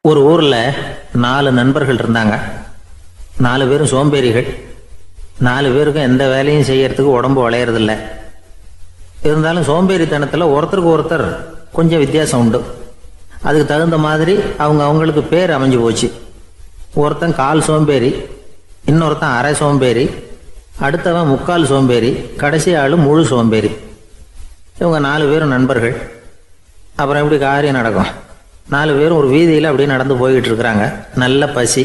ஒரு ஊர்ல 4 நண்பர்கள் இருந்தாங்க. 4 பேரும் சோம்பேறிகள். 4 பேருக்கும் எந்த வேலையும் செய்யறதுக்கு உடம்பு வளையறதில்ல. இருந்தாலும் சோம்பேறித்தனத்துல ஒருத்தருக்கு ஒருத்தர் கொஞ்சம் வித்தியாசம் உண்டு. அதுக்கு தகுந்த மாதிரி அவங்களுக்கு பேர் அமைஞ்சு போச்சு. ஒருத்தன் கால் சோம்பேறி, இன்னொருத்தன் அரை சோம்பேறி, அடுத்தவன் முக்கால் சோம்பேறி, கடைசி ஆளு முழு சோம்பேறி. இவங்க 4 பேரும் நண்பர்கள். அப்புறம் எப்படி காரியம் நடக்கும்? 4 பேரும் ஒரு வீதியில் அப்படியே நடந்து போய்கிட்டு இருக்கிறாங்க. நல்ல பசி.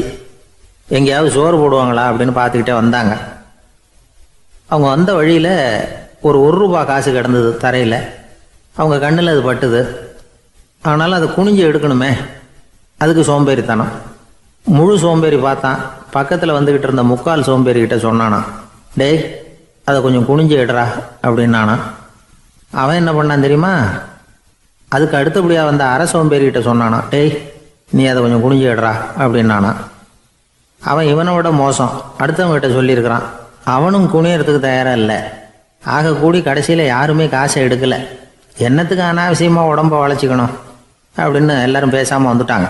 எங்கேயாவது சோறு போடுவாங்களா அப்படின்னு பார்த்துக்கிட்டே வந்தாங்க. அவங்க வந்த வழியில் ஒரு ரூபா காசு கிடந்தது தரையில். அவங்க கண்ணில் அது பட்டுது. ஆனாலும் அதை குனிஞ்சு எடுக்கணுமே, அதுக்கு சோம்பேறித்தனம். முழு சோம்பேறி பார்த்தான். பக்கத்தில் வந்துக்கிட்டு இருந்த முக்கால் சோம்பேறிக்கிட்ட சொன்னானா, டேய் அதை கொஞ்சம் குனிஞ்சு எடுறா அப்படின்னானா. அவன் என்ன பண்ணான் தெரியுமா? அதுக்கு அடுத்தபடியாக வந்த அரை சோம்பேறிகிட்ட சொன்னானா, டேய் நீ அதை கொஞ்சம் குனிஞ்சு எடுறா அப்படின்னானா. அவன் இவனை விட மோசம். அடுத்தவங்ககிட்ட சொல்லியிருக்கிறான். அவனும் குனியறதுக்கு தயாராக இல்லை. ஆக கூடி கடைசியில் யாருமே காசை எடுக்கலை. என்னத்துக்கு அனாவசியமாக உடம்ப வளைச்சிக்கணும் அப்படின்னு எல்லாரும் பேசாமல் வந்துட்டாங்க.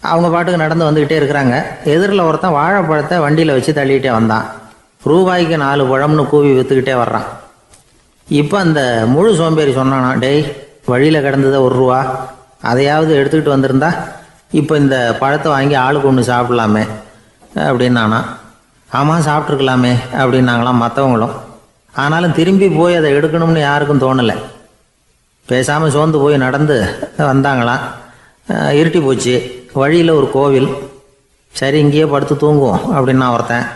அவங்க பாட்டுக்கு நடந்து வந்துக்கிட்டே இருக்கிறாங்க. எதிரில் ஒருத்தன் வாழைப்பழத்தை வண்டியில் வச்சு தள்ளிக்கிட்டே வந்தான். ரூபாய்க்கு 4 பழம்னு கூவி விற்றுக்கிட்டே வர்றான். இப்போ அந்த முழு சோம்பேறி சொன்னானா, டேய் வழியில் கிடந்ததை ரூபா, அதையாவது எடுத்துக்கிட்டு வந்திருந்தா இப்போ இந்த பழத்தை வாங்கி ஆளுக்கு ஒன்று சாப்பிடலாமே அப்படின்னானா. ஆமாம் சாப்பிட்ருக்கலாமே அப்படின்னாங்களாம் மற்றவங்களும். ஆனாலும் திரும்பி போய் அதை எடுக்கணும்னு யாருக்கும் தோணலை. பேசாமல் சோர்ந்து போய் நடந்து வந்தாங்களாம். இருட்டி போச்சு. வழியில் ஒரு கோவில். சரி இங்கேயே படுத்து தூங்குவோம் அப்படின்னா ஒருத்தன்.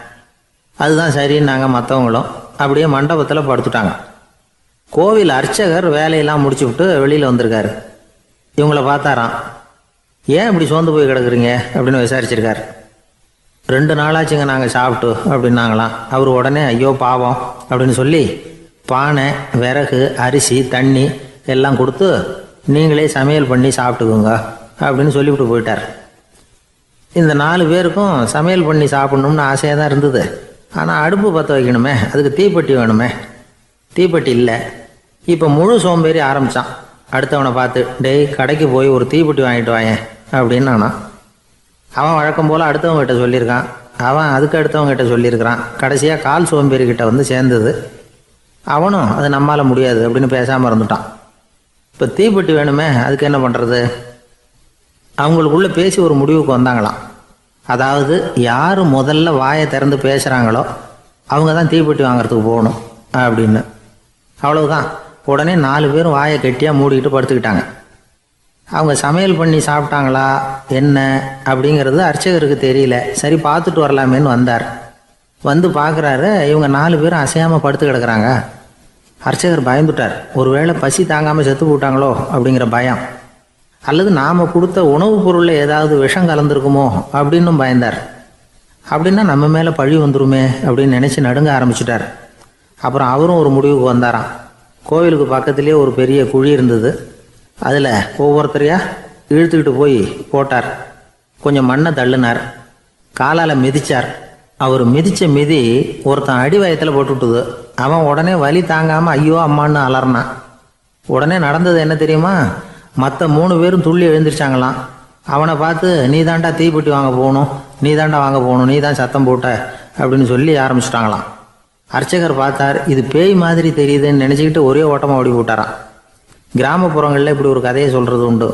அதுதான் சரின்னாங்க மற்றவங்களும். அப்படியே மண்டபத்தில் படுத்துட்டாங்க. கோவில் அர்ச்சகர் வேலையெல்லாம் முடிச்சு விட்டு வெளியில் வந்திருக்காரு. இவங்கள பார்த்தாராம். ஏன் இப்படி சோர்ந்து போய் கிடக்குறீங்க அப்படின்னு விசாரிச்சிருக்காரு. 2 நாளாச்சுங்க நாங்கள் சாப்பிட்டு அப்படின்னாங்களாம். அவர் உடனே ஐயோ பாவம் அப்படின்னு சொல்லி பானை, விறகு, அரிசி, தண்ணி எல்லாம் கொடுத்து நீங்களே சமையல் பண்ணி சாப்பிட்டுக்குங்க அப்படின்னு சொல்லிவிட்டு போயிட்டார். இந்த 4 பேருக்கும் சமையல் பண்ணி சாப்பிட்ணும்னு ஆசையாக தான் இருந்தது. ஆனால் அடுப்பு பற்ற வைக்கணுமே, அதுக்கு தீப்பெட்டி வேணுமே. தீப்பெட்டி இல்லை. இப்போ முழு சோம்பேறி ஆரம்பித்தான். அடுத்தவனை பார்த்து, டேய் கடைக்கு போய் ஒரு தீப்பெட்டி வாங்கிட்டு வாயேன் அப்படின்னு நானா. அவன் வழக்கம் போல் அடுத்தவங்ககிட்ட சொல்லியிருக்கான். அவன் அதுக்கு அடுத்தவங்ககிட்ட சொல்லியிருக்கிறான். கடைசியாக கால் சோம்பேறிக்கிட்ட வந்து சேர்ந்தது. அவனும் அது நம்மால் முடியாது அப்படின்னு பேசாமல் இருந்துட்டான். இப்போ தீப்பெட்டி வேணுமே, அதுக்கு என்ன பண்ணுறது? அவங்களுக்குள்ளே பேசி ஒரு முடிவுக்கு வந்தாங்களாம். அதாவது யார் முதல்ல வாயை திறந்து பேசுகிறாங்களோ அவங்க தான் தீப்பெட்டி வாங்கிறதுக்கு போகணும் அப்படின்னு. அவ்வளவுதான். உடனே 4 பேரும் வாயை கெட்டியாக மூடிக்கிட்டு படுத்துக்கிட்டாங்க. அவங்க சமையல் பண்ணி சாப்பிட்டாங்களா என்ன அப்படிங்கிறது அர்ச்சகருக்கு தெரியல. சரி பார்த்துட்டு வரலாமேன்னு வந்தார். வந்து பார்க்குறாரு, இவங்க 4 பேரும் அசையாமல் படுத்து கிடக்குறாங்க. அர்ச்சகர் பயந்துட்டார். ஒருவேளை பசி தாங்காமல் செத்து போட்டாங்களோ அப்படிங்கிற பயம், அல்லது நாம் கொடுத்த உணவுப் பொருளில் ஏதாவது விஷம் கலந்துருக்குமோ அப்படின்னும் பயந்தார். அப்படின்னா நம்ம மேலே பழி வந்துருமே அப்படின்னு நினச்சி நடுங்க ஆரம்பிச்சிட்டார். அப்புறம் அவரும் ஒரு முடிவுக்கு வந்தாராம். கோவிலுக்கு பக்கத்துலேயே ஒரு பெரிய குழி இருந்தது. அதில் ஒவ்வொருத்தரையாக இழுத்துக்கிட்டு போய் போட்டார். கொஞ்சம் மண்ணை தள்ளினார். காலால் மிதித்தார். அவர் மிதித்த மிதி ஒருத்தன் அடி வயத்தில் போட்டுவிட்டுது. அவன் உடனே வலி தாங்காமல் ஐயோ அம்மான்னு அலறினான். உடனே நடந்தது என்ன தெரியுமா? மற்ற 3 பேரும் துள்ளி எழுந்திரிச்சாங்களாம். அவனை பார்த்து நீ தாண்டா தீப்பெட்டி வாங்க போகணும், நீ தாண்டா வாங்க போகணும், நீ தான் சத்தம் போட்ட அப்படின்னு சொல்லி ஆரம்பிச்சிட்டாங்களாம். அர்ச்சகர் பார்த்தார். இது பேய் மாதிரி தெரியுதுன்னு நினச்சிக்கிட்டு ஒரே ஓட்டமாக ஓடி போட்டாராம். கிராமப்புறங்களில் இப்படி ஒரு கதையை சொல்கிறது உண்டு.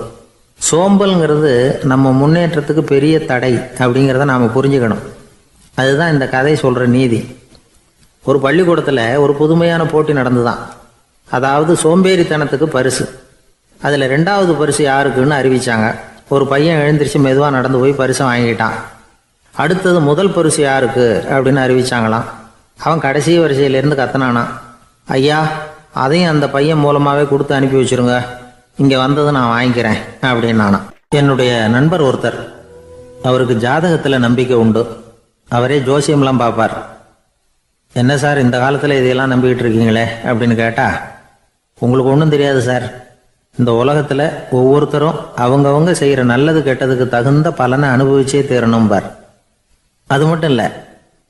சோம்பல்ங்கிறது நம்ம முன்னேற்றத்துக்கு பெரிய தடை அப்படிங்கிறத நாம் புரிஞ்சுக்கணும். அதுதான் இந்த கதை சொல்கிற நீதி. ஒரு பள்ளிக்கூடத்தில் ஒரு புதுமையான போட்டி நடந்துதான். அதாவது சோம்பேறித்தனத்துக்கு பரிசு. அதில் 2வது பரிசு யாருக்குன்னு அறிவித்தாங்க. ஒரு பையன் எழுந்திரிச்சு மெதுவாக நடந்து போய் பரிசை வாங்கிட்டான். அடுத்தது முதல் பரிசு யாருக்கு அப்படின்னு அறிவிச்சாங்களாம். அவன் கடைசி வரிசையிலேருந்து கத்தனானா, ஐயா அதையும் அந்த பையன் மூலமாகவே கொடுத்து அனுப்பி வச்சுருங்க, இங்கே வந்தது நான் வாங்கிக்கிறேன் அப்படின்னானா. என்னுடைய நண்பர் ஒருத்தர், அவருக்கு ஜாதகத்தில் நம்பிக்கை உண்டு. அவரே ஜோசியம்லாம் பார்ப்பார். என்ன சார் இந்த காலத்தில் இதையெல்லாம் நம்பிக்கிட்டு இருக்கீங்களே அப்படின்னு கேட்டால், உங்களுக்கு ஒன்றும் தெரியாது சார். இந்த உலகத்தில் ஒவ்வொருத்தரும் அவங்கவங்க செய்கிற நல்லது கெட்டதுக்கு தகுந்த பலனை அனுபவிச்சே தீரணும் பார். அது மட்டும் இல்லை,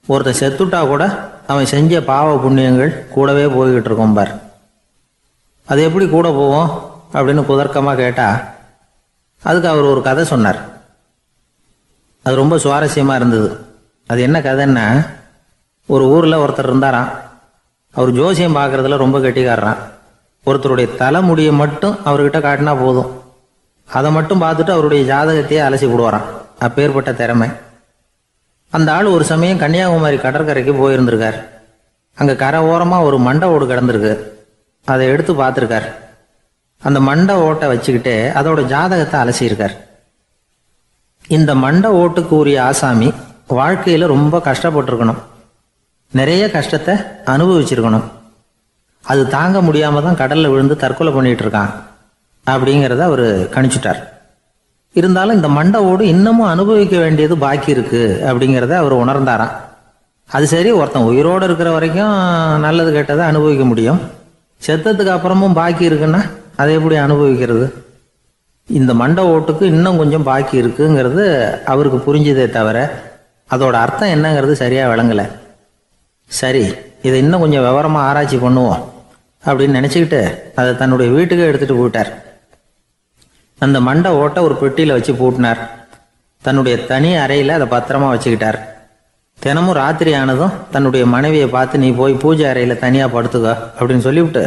ஒருத்தன் செத்துட்டா கூட அவன் செஞ்ச பாவ புண்ணியங்கள் கூடவே போய்கிட்டு இருக்கோம் பார். அது எப்படி கூட போவோம் அப்படின்னு குதர்க்கமாக கேட்டால் அதுக்கு அவர் ஒரு கதை சொன்னார். அது ரொம்ப சுவாரஸ்யமாக இருந்தது. அது என்ன கதைன்னா, ஒரு ஊரில் ஒருத்தர் இருந்தாராம். அவர் ஜோசியம் பார்க்குறதுல ரொம்ப கெட்டிக்காரரான். ஒருத்தருடைய தலைமுடியை மட்டும் அவர்கிட்ட காட்டினா போதும், அதை மட்டும் பார்த்துட்டு அவருடைய ஜாதகத்தையே அலசி விடுவாராம். அப்பேற்பட்ட திறமை. அந்த ஆள் ஒரு சமயம் கன்னியாகுமரி கடற்கரைக்கு போயிருந்திருக்கார். அங்கே கரை ஓரமாக ஒரு மண்டை ஓடு கிடந்திருக்கு. அதை எடுத்து பார்த்துருக்கார். அந்த மண்டை ஓட்டை வச்சுக்கிட்டே அதோட ஜாதகத்தை அலசியிருக்கார். இந்த மண்டை ஓட்டுக்கு உரிய ஆசாமி வாழ்க்கையில் ரொம்ப கஷ்டப்பட்டிருக்கணும், நிறைய கஷ்டத்தை அனுபவிச்சிருக்கணும். அது தாங்க முடியாம தான் கடல்ல விழுந்து தற்கொலை பண்ணிட்டு இருக்கான் அப்படிங்கிறத அவர் கணிச்சுட்டார். இருந்தாலும் இந்த மண்டை ஓடு இன்னமும் அனுபவிக்க வேண்டியது பாக்கி இருக்கு அப்படிங்கிறத அவர் உணர்ந்தாராம். அது சரி, ஒருத்தன் உயிரோடு இருக்கிற வரைக்கும் நல்லது கெட்டதை அனுபவிக்க முடியும், செத்ததுக்கு அப்புறமும் பாக்கி இருக்குன்னா அதை எப்படி அனுபவிக்கிறது? இந்த மண்டை ஓட்டுக்கு இன்னும் கொஞ்சம் பாக்கி இருக்குங்கிறது அவருக்கு புரிஞ்சதே தவிர அதோட அர்த்தம் என்னங்கிறது சரியா விளங்கலை. சரி, இதை இன்னும் கொஞ்சம் விவரமா ஆராய்ச்சி பண்ணுவோம் அப்படின்னு நினைச்சுக்கிட்டு அதை தன்னுடைய வீட்டுக்கு எடுத்துட்டு போயிட்டார். அந்த மண்டை ஓட்டை ஒரு பெட்டியில வச்சு பூட்டினார். தன்னுடைய தனி அறையில அதை பத்திரமா வச்சுக்கிட்டார். தினமும் ராத்திரி ஆனதும் தன்னுடைய மனைவியை பார்த்து, நீ போய் பூஜை அறையில தனியா படுத்துக்க அப்படின்னு சொல்லிவிட்டு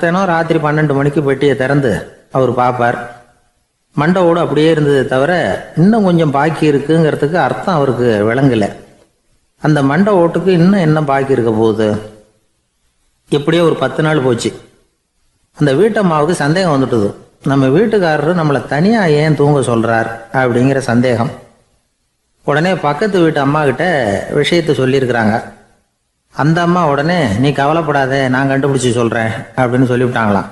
தினம் ராத்திரி 12 மணிக்கு பெட்டியை திறந்து அவர் பார்ப்பார். மண்டை ஓடு அப்படியே இருந்தது தவிர இன்னும் கொஞ்சம் பாக்கி இருக்குங்கிறதுக்கு அர்த்தம் அவருக்கு விளங்கலை. அந்த மண்டை ஓட்டுக்கு இன்னும் என்ன பாக்கி இருக்க போகுது? எப்படியோ ஒரு 10 நாள் போச்சு. அந்த வீட்டம்மாவுக்கு சந்தேகம் வந்துட்டுது. நம்ம வீட்டுக்காரரு நம்மளை தனியா ஏன் தூங்க சொல்றார் அப்படிங்கிற சந்தேகம். உடனே பக்கத்து வீட்டு அம்மா கிட்ட விஷயத்த சொல்லியிருக்கிறாங்க. அந்த அம்மா உடனே, நீ கவலைப்படாத, நான் கண்டுபிடிச்சி சொல்றேன் அப்படின்னு சொல்லிவிட்டாங்களாம்.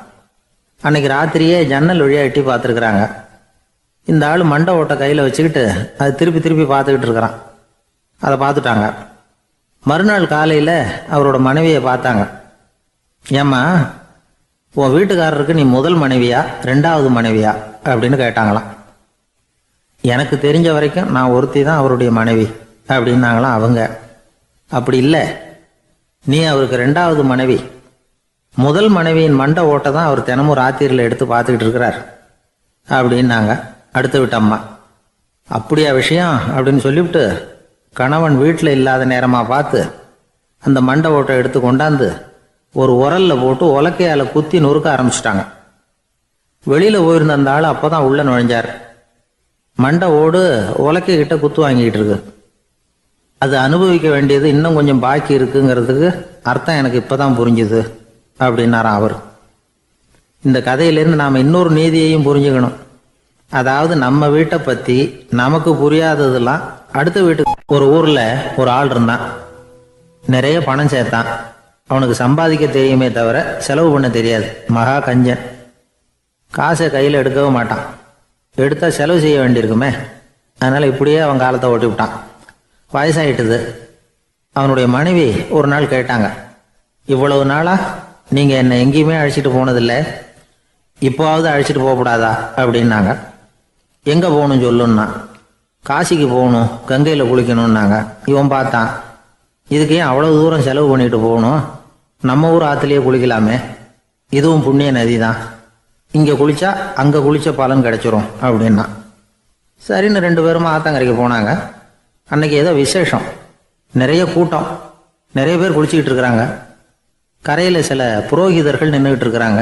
அன்னைக்கு ராத்திரியே ஜன்னல் வழியா எட்டி பார்த்துருக்குறாங்க. இந்த ஆள் மண்டை ஓட்டை கையில வச்சுக்கிட்டு அது திருப்பி திருப்பி பார்த்துக்கிட்டு இருக்கிறான். அதை பார்த்துட்டாங்க. மறுநாள் காலையில அவரோட மனைவியை பார்த்தாங்க. ஏம்மா, உன் வீட்டுக்காரருக்கு நீ முதல் மனைவியா 2வது மனைவியா அப்படின்னு கேட்டாங்களாம். எனக்கு தெரிஞ்ச வரைக்கும் நான் ஒருத்தி தான் அவருடைய மனைவி அப்படின்னாங்களாம் அவங்க. அப்படி இல்லை, நீ அவருக்கு 2வது மனைவி. முதல் மனைவியின் மண்டை ஓட்டை தான் அவர் தினமும் ராத்திரியில் எடுத்து பார்த்துக்கிட்டு இருக்கிறார் அப்படின்னாங்க அடுத்த வீட்டு அம்மா. அப்படியா விஷயம் அப்படின்னு சொல்லிவிட்டு கணவன் வீட்டில் இல்லாத நேரமாக பார்த்து அந்த மண்டை ஓட்டை எடுத்து கொண்டாந்து ஒரு உரல்ல போட்டு உலக்கையால குத்தி நொறுக்க ஆரம்பிச்சிட்டாங்க. வெளியில போயிருந்த அந்த ஆள் அப்பதான் உள்ள நுழைஞ்சார். மண்டை ஓடு உலக்கை கிட்ட குத்து வாங்கிட்டு இருக்கு. அது அனுபவிக்க வேண்டியது இன்னும் கொஞ்சம் பாக்கி இருக்குங்கிறதுக்கு அர்த்தம் எனக்கு இப்பதான் புரிஞ்சுது அப்படின்னாராம் அவர். இந்த கதையிலேருந்து நாம் இன்னொரு நீதியையும் புரிஞ்சுக்கணும். அதாவது நம்ம வீட்டை பற்றி நமக்கு புரியாததெல்லாம் அடுத்த வீட்டுக்கு. ஒரு ஊரில் ஒரு ஆள் இருந்தான். நிறைய பணம் சேர்த்தான். அவனுக்கு சம்பாதிக்க தெரியுமே தவிர செலவு பண்ண தெரியாது. மகா கஞ்சன். காசை கையில் எடுக்கவே மாட்டான். எடுத்தால் செலவு செய்ய வேண்டியிருக்குமே. அதனால் இப்படியே அவன் காலத்தை ஓட்டி விட்டான். வயசாயிட்டுது. அவனுடைய மனைவி ஒரு நாள் கேட்டாங்க, இவ்வளவு நாளா நீங்கள் என்னை எங்கேயுமே அழைச்சிட்டு போனதில்லை, இப்போவாவது அழைச்சிட்டு போகக்கூடாதா அப்படின்னாங்க. எங்கே போகணும் சொல்லுன்னா. காசிக்கு போகணும், கங்கையில் குளிக்கணும்னாங்க. இவன் பார்த்தான், இதுக்கு ஏன் அவ்வளவு தூரம் செலவு பண்ணிட்டு போகணும், நம்ம ஊர் ஆற்றுலேயே குளிக்கலாமே, இதுவும் புண்ணிய நதி தான், இங்கே குளிச்சா அங்கே குளிச்ச பலன் கிடைச்சிரும் அப்படின்னா. சரின்னு 2 பேரும் ஆத்தங்கரைக்கு போனாங்க. அன்னைக்கு ஏதோ விசேஷம், நிறைய கூட்டம், நிறைய பேர் குளிச்சுக்கிட்டு இருக்கிறாங்க. கரையில் சில புரோகிதர்கள் நின்றுக்கிட்டு இருக்கிறாங்க.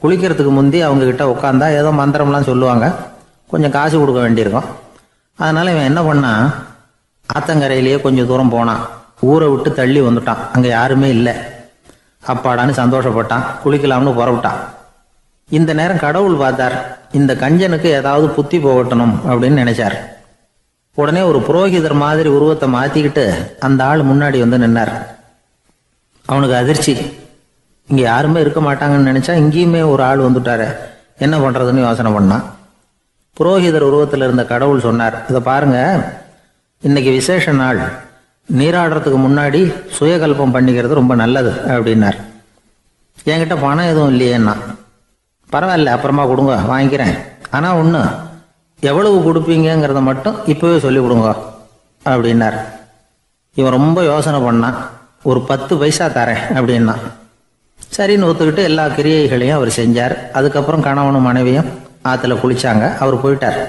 குளிக்கிறதுக்கு முந்தி அவங்க கிட்ட உட்காந்தா ஏதோ மந்திரம்லாம் சொல்லுவாங்க, கொஞ்சம் காசு கொடுக்க வேண்டியிருக்கும். அதனால இவன் என்ன பண்ணான், ஆத்தங்கரையிலேயே கொஞ்சம் தூரம் போனான். ஊரை விட்டு தள்ளி வந்துட்டான். அங்கே யாருமே இல்லை. அப்பாடான்னு சந்தோஷப்பட்டான். குளிக்கலாம்னு புறப்பட்டான். இந்த நேரம் கடவுள் பார்த்தார், இந்த கஞ்சனுக்கு ஏதாவது புத்தி போகட்டணும் அப்படின்னு நினைச்சார். உடனே ஒரு புரோகிதர் மாதிரி உருவத்தை மாத்திக்கிட்டு அந்த ஆள் முன்னாடி வந்து நின்னார். அவனுக்கு அதிர்ச்சி. இங்க யாருமே இருக்க மாட்டாங்கன்னு நினைச்சா இங்கேயுமே ஒரு ஆள் வந்துட்டாரு, என்ன பண்றதுன்னு யோசனை பண்ணான். புரோகிதர் உருவத்தில் இருந்த கடவுள் சொன்னார், இதை பாருங்க, இன்னைக்கு விசேஷ நாள், நீராடுறதுக்கு முன்னாடி சுயகல்பம் பண்ணிக்கிறது ரொம்ப நல்லது அப்படின்னார். என்கிட்ட பணம் எதுவும் இல்லையேன்னா. பரவாயில்ல, அப்புறமா கொடுங்க, வாங்கிக்கிறேன். ஆனால் ஒன்று, எவ்வளவு கொடுப்பீங்கிறத மட்டும் இப்போவே சொல்லி கொடுங்க அப்படின்னார். இவன் ரொம்ப யோசனை பண்ணான். ஒரு 10 பைசா தரேன் அப்படின்னா. சரின்னு ஒத்துக்கிட்டு எல்லா கிரியைகளையும் அவர் செஞ்சார். அதுக்கப்புறம் கணவனும் மனைவியும் ஆற்றுல குளிச்சாங்க. அவர் போயிட்டார்.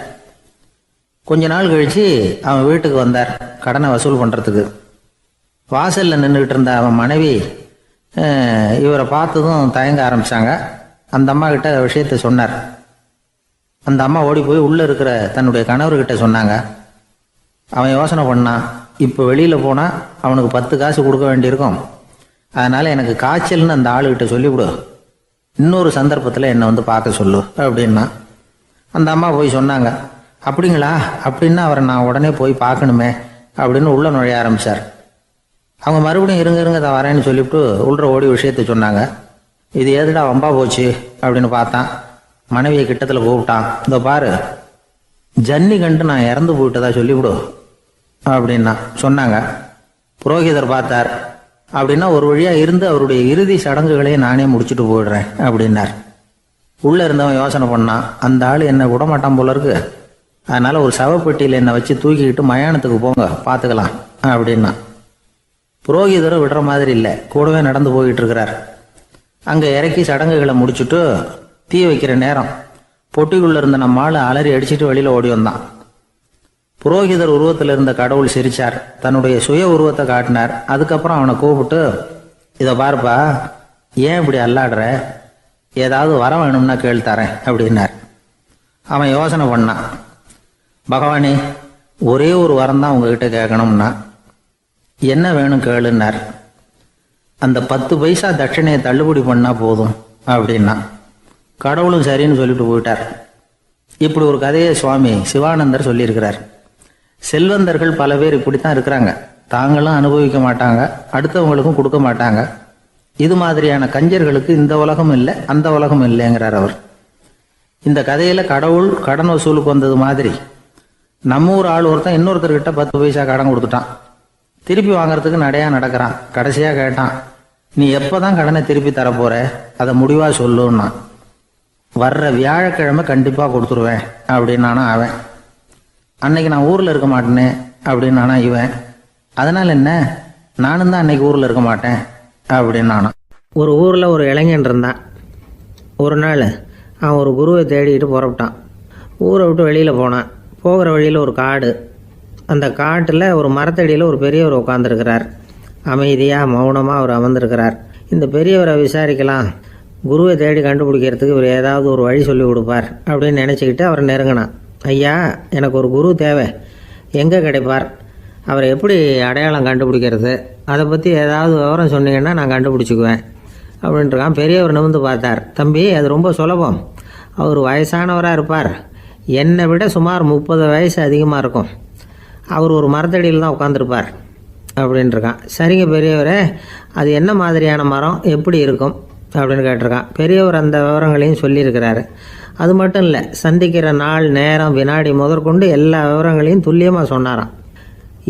கொஞ்ச நாள் கழிச்சு அவன் வீட்டுக்கு வந்தார் கடனை வசூல் பண்ணுறதுக்கு. வாசலில் நின்றுக்கிட்டு இருந்த அவன் மனைவி இவரை பார்த்ததும் தயங்க ஆரம்பித்தாங்க. அந்த அம்மா கிட்ட விஷயத்த சொன்னார். அந்த அம்மா ஓடி போய் உள்ளே இருக்கிற தன்னுடைய கணவர்கிட்ட சொன்னாங்க. அவன் யோசனை பண்ணான், இப்போ வெளியில் போனால் அவனுக்கு 10 காசு கொடுக்க வேண்டியிருக்கும், அதனால் எனக்கு காய்ச்சல்னு அந்த ஆளுகிட்ட சொல்லிவிடு, இன்னொரு சந்தர்ப்பத்தில் என்னை வந்து பார்க்க சொல்லு அப்படின்னா. அந்த அம்மா போய் சொன்னாங்க. அப்படிங்களா, அப்படின்னா அவரை நான் உடனே போய் பார்க்கணுமே அப்படின்னு உள்ளே நுழைய ஆரம்பித்தார். அவங்க மறுபடியும் இருங்க தான் வரேன்னு சொல்லிவிட்டு உள்ள ஓடி விஷயத்த சொன்னாங்க. இது எதுடா வம்பா போச்சு அப்படின்னு பார்த்தான். மனைவியை கிட்டத்தில் கூப்பிட்டான். இதோ பாரு, ஜன்னி கண்டு நான் இறந்து போயிட்டதா சொல்லிவிடு அப்படின்னா சொன்னாங்க. புரோகிதர் பார்த்தார். அப்படின்னா ஒரு வழியாக இருந்து அவருடைய இறுதி சடங்குகளையும் நானே முடிச்சுட்டு போயிடுறேன் அப்படின்னார். உள்ளே இருந்தவன் யோசனை பண்ணான், அந்த ஆள் என்னை விடமாட்டான் போல இருக்கு, அதனால் ஒரு சவப்பெட்டியில் என்னை வச்சு தூக்கிக்கிட்டு மயானத்துக்கு போங்க பார்த்துக்கலாம் அப்படின்னா. புரோகிதரும் விடுற மாதிரி இல்லை, கூடவே நடந்து போயிட்டு இருக்கிறார். அங்கே இறக்கி சடங்குகளை முடிச்சுட்டு தீ வைக்கிற நேரம் பொட்டிக்குள்ளே இருந்த நம்ம ஆள் அலறி அடிச்சுட்டு வெளியில் ஓடி வந்தான். புரோகிதர் உருவத்தில் இருந்த கடவுள் சிரிச்சார், தன்னுடைய சுய உருவத்தை காட்டினார். அதுக்கப்புறம் அவனை கூப்பிட்டு, இதை பாருப்பா, ஏன் இப்படி அல்லாடுற, ஏதாவது வர வேணும்னா கேள் தரேன் அப்படின்னார். அவன் யோசனை பண்ணான். பகவானே, ஒரே ஒரு வரம் தான் உங்ககிட்ட கேட்கணும்னா. என்ன வேணும் கேளுன்னார். அந்த 10 பைசா தட்சணையை தள்ளுபடி பண்ணா போதும் அப்படின்னா. கடவுளும் சரின்னு சொல்லிட்டு போயிட்டார். இப்படி ஒரு கதையை சுவாமி சிவானந்தர் சொல்லியிருக்கிறார். செல்வந்தர்கள் பல பேர் இப்படித்தான் இருக்கிறாங்க. தாங்களும் அனுபவிக்க மாட்டாங்க, அடுத்தவங்களுக்கும் கொடுக்க மாட்டாங்க. இது மாதிரியான கஞ்சர்களுக்கு இந்த உலகம் இல்லை, அந்த உலகம் இல்லைங்கிறார் அவர். இந்த கதையில கடவுள் கடன் வசூலுக்கு வந்தது மாதிரி நம்ம ஊர் ஆள் ஒருத்தன் இன்னொருத்தர்கிட்ட 10 பைசா கடன் கொடுத்துட்டான். திருப்பி வாங்கறதுக்கு நடையா நடக்கிறான். கடைசியா கேட்டான், நீ எப்பதான் கடனை திருப்பி தரப்போற, அதை முடிவா சொல்லுன்னா. வர்ற வியாழக்கிழமை கண்டிப்பா கொடுத்துருவேன் அப்படின்னானா அவன். அன்னைக்கு நான் ஊர்ல இருக்க மாட்டேனே அப்படின்னானா இவன். அதனால என்ன, நானும் தான் அன்னைக்கு ஊர்ல இருக்க மாட்டேன் அப்படின்னானா. ஒரு ஊர்ல ஒரு இளைஞன் இருந்தான். ஒரு நாள் அவன் ஒரு குருவை தேடிட்டு புறப்பட்டான். ஊரை விட்டு வெளியில போனான். போகிற வழியில் ஒரு காடு. அந்த காட்டில் ஒரு மரத்தடியில் ஒரு பெரியவர் உட்காந்துருக்கிறார். அமைதியாக மௌனமாக அவர் அமர்ந்திருக்கிறார். இந்த பெரியவரை விசாரிக்கலாம், குருவை தேடி கண்டுபிடிக்கிறதுக்கு இவர் ஏதாவது ஒரு வழி சொல்லி கொடுப்பார் அப்படின்னு நினச்சிக்கிட்டு அவர் நெருங்கினான். ஐயா, எனக்கு ஒரு குரு தேவை, எங்கே கிடைப்பார், அவரை எப்படி அடையாளம் கண்டுபிடிக்கிறது, அதை பற்றி ஏதாவது விவரம் சொன்னீங்கன்னா நான் கண்டுபிடிச்சிக்குவேன் அப்படின்ட்டுருக்கான். பெரியவர் நிமிர்ந்து பார்த்தார். தம்பி, அது ரொம்ப சுலபம். அவர் வயசானவராக இருப்பார், என்னை விட சுமார் 30 வயசு அதிகமாக இருக்கும். அவர் ஒரு மரத்தடியில் தான் உட்காந்துருப்பார் அப்படின்ட்டுருக்கான். சரிங்க பெரியவரே, அது என்ன மாதிரியான மரம், எப்படி இருக்கும் அப்படின்னு கேட்டிருக்கான். பெரியவர் அந்த விவரங்களையும் சொல்லியிருக்கிறாரு. அது மட்டும் இல்லை, சந்திக்கிற நாள், நேரம், வினாடி முதற்கொண்டு எல்லா விவரங்களையும் துல்லியமாக சொன்னாராம்.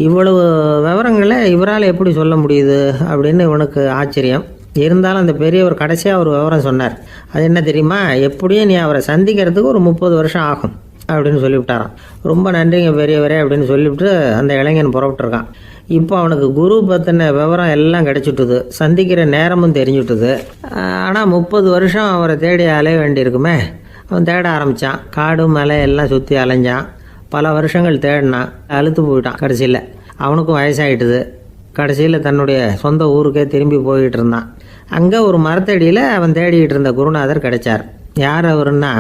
இவ்வளவு விவரங்களை இவரால் எப்படி சொல்ல முடியுது அப்படின்னு இவனுக்கு ஆச்சரியம். இருந்தாலும் அந்த பெரியவர் கடைசியாக ஒரு விவரம் சொன்னார். அது என்ன தெரியுமா, எப்படியும் நீ அவரை சந்திக்கிறதுக்கு ஒரு 30 வருஷம் ஆகும் அப்படின்னு சொல்லிவிட்டாரான். ரொம்ப நன்றிங்க பெரியவரே அப்படின்னு சொல்லிவிட்டு அந்த இளைஞன் புறப்பட்டுருக்கான். இப்போ அவனுக்கு குரு பற்றின விவரம் எல்லாம் கிடைச்சிட்டுது, சந்திக்கிற நேரமும் தெரிஞ்சுட்டுது. ஆனால் 30 வருஷம் அவரை தேடி அலைய வேண்டியிருக்குமே. அவன் தேட ஆரம்பித்தான். காடு மலை எல்லாம் சுற்றி அலைஞ்சான். பல வருஷங்கள் தேடினான். அழுத்து போயிட்டான். கடைசியில் அவனுக்கும் வயசாகிட்டுது. கடைசியில் தன்னுடைய சொந்த ஊருக்கே திரும்பி போய்கிட்டு இருந்தான். அங்கே ஒரு மரத்தடியில் அவன் தேடிக்கிட்டு இருந்த குருநாதர் கிடைச்சார். யார் அவருன்னா,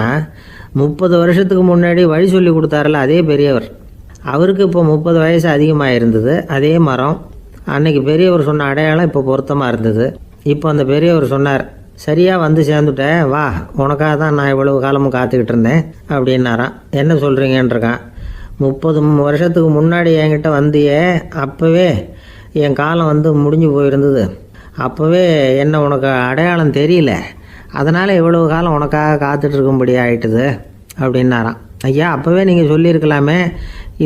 30 வருஷத்துக்கு முன்னாடி வழி சொல்லி கொடுத்தாருல அதே பெரியவர். அவருக்கு இப்போ 30 வயசு அதிகமாக இருந்தது. அதே மரம். அன்னைக்கு பெரியவர் சொன்ன அடையாளம் இப்போ பொருத்தமாக இருந்தது. இப்போ அந்த பெரியவர் சொன்னார், சரியாக வந்து சேர்ந்துட்டேன், வா, உனக்காக தான் நான் இவ்வளவு காலமும் காத்துக்கிட்டு இருந்தேன் அப்படின்னாரான். என்ன சொல்கிறீங்கன்றிருக்கான். 30 வருஷத்துக்கு முன்னாடி என்கிட்ட வந்தியே, அப்போவே என் காலம் வந்து முடிஞ்சு போயிருந்தது. அப்போவே என்ன உனக்கு அடையாளம் தெரியல, அதனால் இவ்வளவு காலம் உனக்காக காத்துட்ருக்கும்படி ஆயிட்டுது அப்படின்னாராம். ஐயா, அப்போவே நீங்கள் சொல்லியிருக்கலாமே,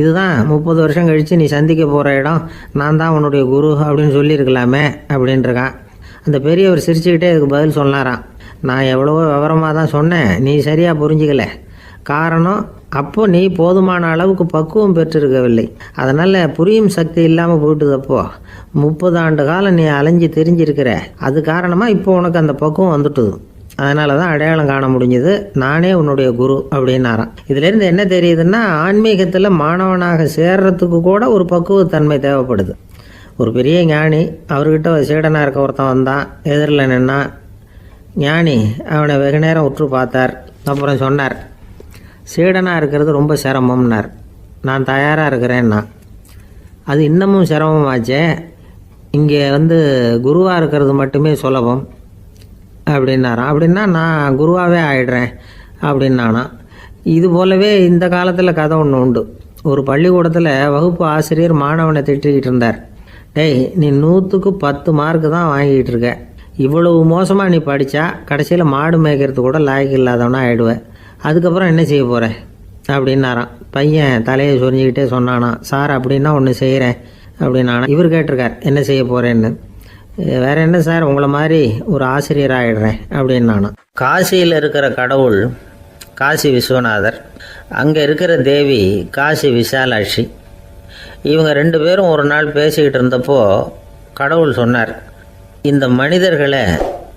இதுதான் 30 வருஷம் கழித்து நீ சந்திக்க போகிற இடம், நான் தான் உன்னுடைய குரு அப்படின்னு சொல்லியிருக்கலாமே அப்படின்ட்டுருக்கான். அந்த பெரியவர் சிரிச்சுக்கிட்டே இதுக்கு பதில் சொன்னாராம். நான் எவ்வளவோ விவரமாக தான் சொன்னேன், நீ சரியாக புரிஞ்சிக்கல. காரணம், அப்போ நீ போதுமான அளவுக்கு பக்குவம் பெற்றிருக்கவில்லை. அதனால் புரியும் சக்தி இல்லாமல் போயிட்டுதப்போ 30 ஆண்டு காலம் நீ அலைஞ்சி தெரிஞ்சிருக்கிற. அது காரணமாக இப்போ உனக்கு அந்த பக்குவம் வந்துட்டுது அதனால தான் அடையாளம் காண முடிஞ்சது, நானே உன்னுடைய குரு அப்படின்னாராம். இதுலேருந்து என்ன தெரியுதுன்னா, ஆன்மீகத்தில் மாணவனாக சேர்றதுக்கு கூட ஒரு பக்குவத்தன்மை தேவைப்படுது. ஒரு பெரிய ஞானி, அவர்கிட்ட சீடனாக இருக்க ஒருத்தன் வந்தான், எதிரில் நின்னா. ஞானி அவனை வெகு நேரம் உற்று பார்த்தார். அப்புறம் சொன்னார், சீடனாக இருக்கிறது ரொம்ப சிரமம்னார். நான் தயாராக இருக்கிறேன்னா. அது இன்னமும் சிரமமாச்சே, இங்கே குருவாக இருக்கிறது மட்டுமே சுலபம் அப்படின்னாராம். அப்படின்னா நான் குருவாகவே ஆயிடுறேன் அப்படின்னானா. இது போலவே இந்த காலத்தில் கதை ஒன்று உண்டு. ஒரு பள்ளிக்கூடத்தில் வகுப்பு ஆசிரியர் மாணவனை திட்டிக்கிட்டு இருந்தார். டேய், நீ 100க்கு 10 மார்க்கு தான் வாங்கிட்டு இருக்க. இவ்வளவு மோசமாக நீ படித்தா கடைசியில் மாடு மேய்க்கிறது கூட லாய்க்கு இல்லாதவனா ஆகிடுவேன். அதுக்கப்புறம் என்ன செய்ய போகிறேன் அப்படின்னாராம். பையன் தலையை சொரிஞ்சிக்கிட்டே சொன்னானா, சார் அப்படின்னா ஒன்று செய்கிறேன் அப்படின்னானா. இவர் கேட்டிருக்கார், என்ன செய்ய போகிறேன்னு. வேற என்ன சார், உங்களை மாதிரி ஒரு ஆசிரியர் ஆகிடுறேன் அப்படின்னானா. காசியில் இருக்கிற கடவுள் காசி விஸ்வநாதர், அங்கே இருக்கிற தேவி காசி விசாலாட்சி. இவங்க 2 பேரும் ஒரு நாள் பேசிக்கிட்டு இருந்தப்போ கடவுள் சொன்னார், இந்த மனிதர்களை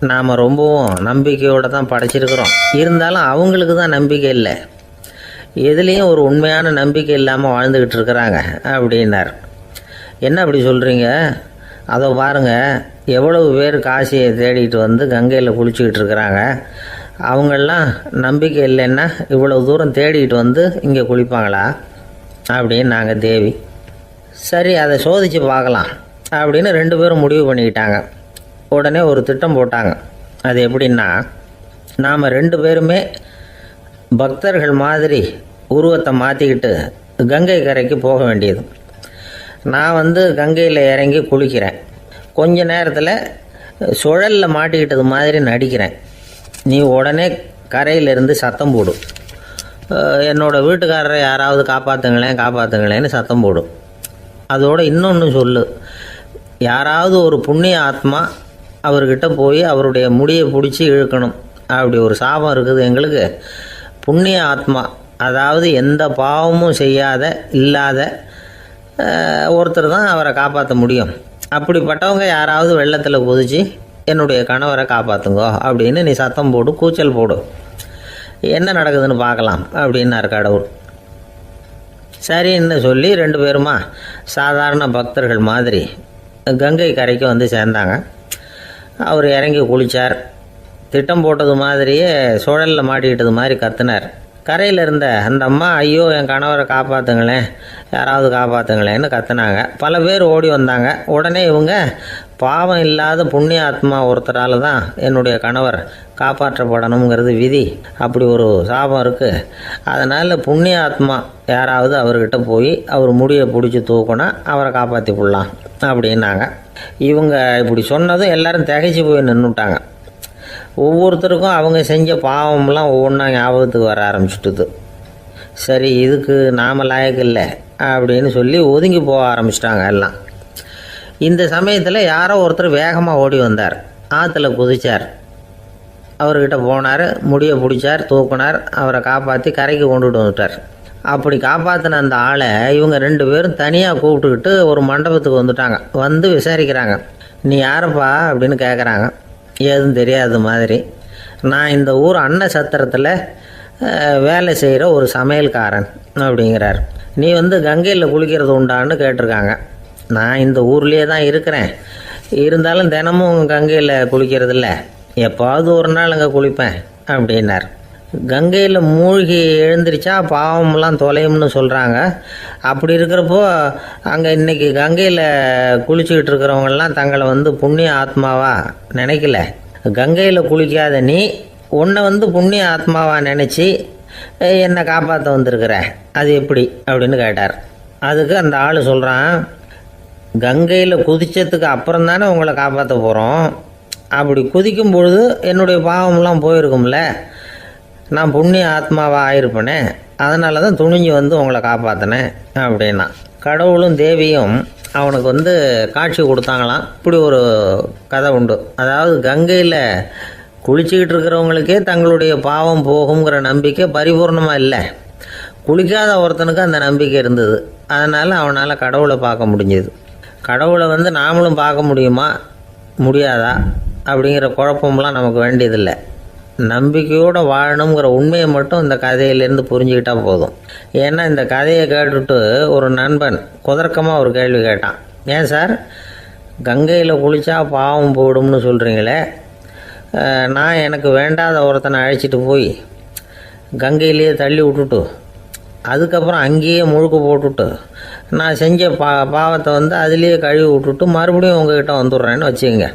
நாம் ரொம்பவும் நம்பிக்கையோடு தான் படைச்சிருக்கிறோம். இருந்தாலும் அவங்களுக்கு தான் நம்பிக்கை இல்லை, எதுலேயும் ஒரு உண்மையான நம்பிக்கை இல்லாமல் வாழ்ந்துக்கிட்டு இருக்கிறாங்க அப்படின்னார். என்ன அப்படி சொல்கிறீங்க? அதை பாருங்கள், எவ்வளவு பேர் காசியை தேடிட்டு கங்கையில் குளிச்சுக்கிட்டு இருக்கிறாங்க. அவங்களெலாம் நம்பிக்கை இல்லைன்னா இவ்வளவு தூரம் தேடிட்டு இங்கே குளிப்பாங்களா அப்படின்னு நாங்கள் தேவி. சரி, அதை சோதித்து பார்க்கலாம் அப்படின்னு 2 பேரும் முடிவு பண்ணிக்கிட்டாங்க. உடனே ஒரு திட்டம் போட்டாங்க. அது எப்படின்னா, நாம் 2 பேருமே பக்தர்கள் மாதிரி உருவத்தை மாற்றிக்கிட்டு கங்கை கரைக்கு போக வேண்டியது. நான் கங்கையில் இறங்கி குளிக்கிறேன். கொஞ்ச நேரத்தில் சுழலில் மாட்டிக்கிட்டது மாதிரி நடிக்கிறேன். நீ உடனே கரையிலிருந்து சத்தம் போடும், என்னோடய வீட்டுக்காரரை யாராவது காப்பாற்றுங்களேன்னு சத்தம் போடும். அதோடு இன்னொன்று சொல்லு, யாராவது ஒரு புண்ணிய ஆத்மா அவர்கிட்ட போய் அவருடைய முடியை பிடிச்சி இழுக்கணும். அப்படி ஒரு சாபம் இருக்குது எங்களுக்கு. புண்ணிய ஆத்மா, அதாவது எந்த பாவமும் செய்யாத இல்லாத ஒருத்தர் தான் அவரை காப்பாற்ற முடியும். அப்படிப்பட்டவங்க யாராவது வெள்ளத்தில் குதிச்சு என்னுடைய கணவரை காப்பாற்றுங்கோ அப்படின்னு நீ சத்தம் போடு, கூச்சல் போடு, என்ன நடக்குதுன்னு பார்க்கலாம் அப்படின்னார் கடவுள். சரின்னு சொல்லி 2 பேருமா சாதாரண பக்தர்கள் மாதிரி கங்கை கரைக்கு சேர்ந்தாங்க. அவர் இறங்கி குளித்தார். திட்டம் போட்டது மாதிரியே சுழலில் மாட்டிக்கிட்டது மாதிரி கத்துனார். கரையில் இருந்த அந்த அம்மா, ஐயோ என் கணவரை காப்பாற்றுங்களேன், யாராவது காப்பாற்றுங்களேன்னு கத்துனாங்க. பல பேர் ஓடி வந்தாங்க. உடனே இவங்க, பாவம் இல்லாத புண்ணிய ஆத்மா ஒருத்தரால் தான் என்னுடைய கணவர் காப்பாற்றப்படணுங்கிறது விதி, அப்படி ஒரு சாபம் இருக்குது, அதனால் புண்ணிய ஆத்மா யாராவது அவர்கிட்ட போய் அவர் முடியை பிடிச்சி தூக்கினா அவரை காப்பாற்றி விடலாம் அப்படின்னாங்க. இவங்க இப்படி சொன்னதும் எல்லாரும் திகைச்சு போய் நின்றுட்டாங்க. ஒவ்வொருத்தருக்கும் அவங்க செஞ்ச பாவம்லாம் ஒவ்வொன்றா ஞாபகத்துக்கு வர ஆரம்பிச்சுட்டுது. சரி, இதுக்கு நாம் லாயக்கு இல்லை அப்படின்னு சொல்லி ஒதுங்கி போக ஆரம்பிச்சிட்டாங்க எல்லாம். இந்த சமயத்தில் யாரோ ஒருத்தர் வேகமாக ஓடி வந்தார். ஆற்றுல குதிச்சார். அவர்கிட்ட போனார், முடியை பிடிச்சார், தூக்கினார், அவரை காப்பாற்றி கரைக்கு கொண்டுட்டு வந்துட்டார். அப்படி காப்பாற்றின அந்த ஆளை இவங்க 2 பேரும் தனியாக கூப்பிட்டுக்கிட்டு ஒரு மண்டபத்துக்கு வந்துட்டாங்க. விசாரிக்கிறாங்க. நீ யாரப்பா அப்படின்னு கேட்குறாங்க. ஏதும் தெரியாத மாதிரி. நான் இந்த ஊர் அன்ன சத்திரத்தில் வேலை செய்கிற ஒரு சமையல்காரன் அப்படிங்கிறார். நீ கங்கையில் குளிக்கிறது உண்டான்னு கேட்டிருக்காங்க. நான் இந்த ஊர்லேயே தான் இருக்கிறேன், இருந்தாலும் தினமும் கங்கையில் குளிக்கிறது இல்லை, எப்பாவது ஒரு நாள் அங்கே குளிப்பேன் அப்படின்னார். கங்கையில் மூழ்கி எழுந்திரிச்சா பாவமெல்லாம் தொலையும்னு சொல்கிறாங்க. அப்படி இருக்கிறப்போ அங்கே இன்றைக்கி கங்கையில் குளிச்சுக்கிட்டு இருக்கிறவங்கெல்லாம் தங்களை புண்ணிய ஆத்மாவாக நினைக்கல. கங்கையில் குளிக்காத நீ உன்னை புண்ணிய ஆத்மாவாக நினச்சி என்னை காப்பாற்ற வந்திருக்கிற, அது எப்படி அப்படின்னு கேட்டார். அதுக்கு அந்த ஆள் சொல்கிறான், கங்கையில் குதித்ததுக்கு அப்புறம் தானே உங்களை காப்பாற்ற போகிறோம். அப்படி குதிக்கும் பொழுது என்னுடைய பாவமெல்லாம் போயிருக்கும்ல, நான் புண்ணிய ஆத்மாவாக ஆயிருப்பேனே, அதனால தான் துணிஞ்சு உங்களை காப்பாற்றினேன் அப்படின்னா. கடவுளும் தேவியும் அவனுக்கு காட்சி கொடுத்தாங்களாம். இப்படி ஒரு கதை உண்டு. அதாவது கங்கையில் குளிச்சுக்கிட்டு இருக்கிறவங்களுக்கே தங்களுடைய பாவம் போகுங்கிற நம்பிக்கை பரிபூர்ணமாக இல்லை. குளிக்காத ஒருத்தனுக்கு அந்த நம்பிக்கை இருந்தது. அதனால் அவனால் கடவுளை பார்க்க முடிஞ்சது. கடவுளை நாமளும் பார்க்க முடியுமா முடியாதா அப்படிங்கிற குழப்பம்லாம் நமக்கு வேண்டியதில்லை. நம்பிக்கையோடு வாழணுங்கிற உண்மையை மட்டும் இந்த கதையிலேருந்து புரிஞ்சுக்கிட்டா போதும். ஏன்னா இந்த கதையை கேட்டுட்டு ஒரு நண்பன் குதர்க்கமாக ஒரு கேள்வி கேட்டான். ஏன் சார், கங்கையில் குளித்தா பாவம் போயிடும்னு சொல்கிறீங்களே, நான் எனக்கு வேண்டாத ஒருத்தனை அழைச்சிட்டு போய் கங்கையிலேயே தள்ளி விட்டுட்டு அதுக்கப்புறம் அங்கேயே முழுக்க போட்டுட்டு நான் செஞ்ச பாவத்தை அதுலேயே கழுவி விட்டுட்டு மறுபடியும் உங்ககிட்ட வந்துடுறேன்னு வச்சுக்கோங்க,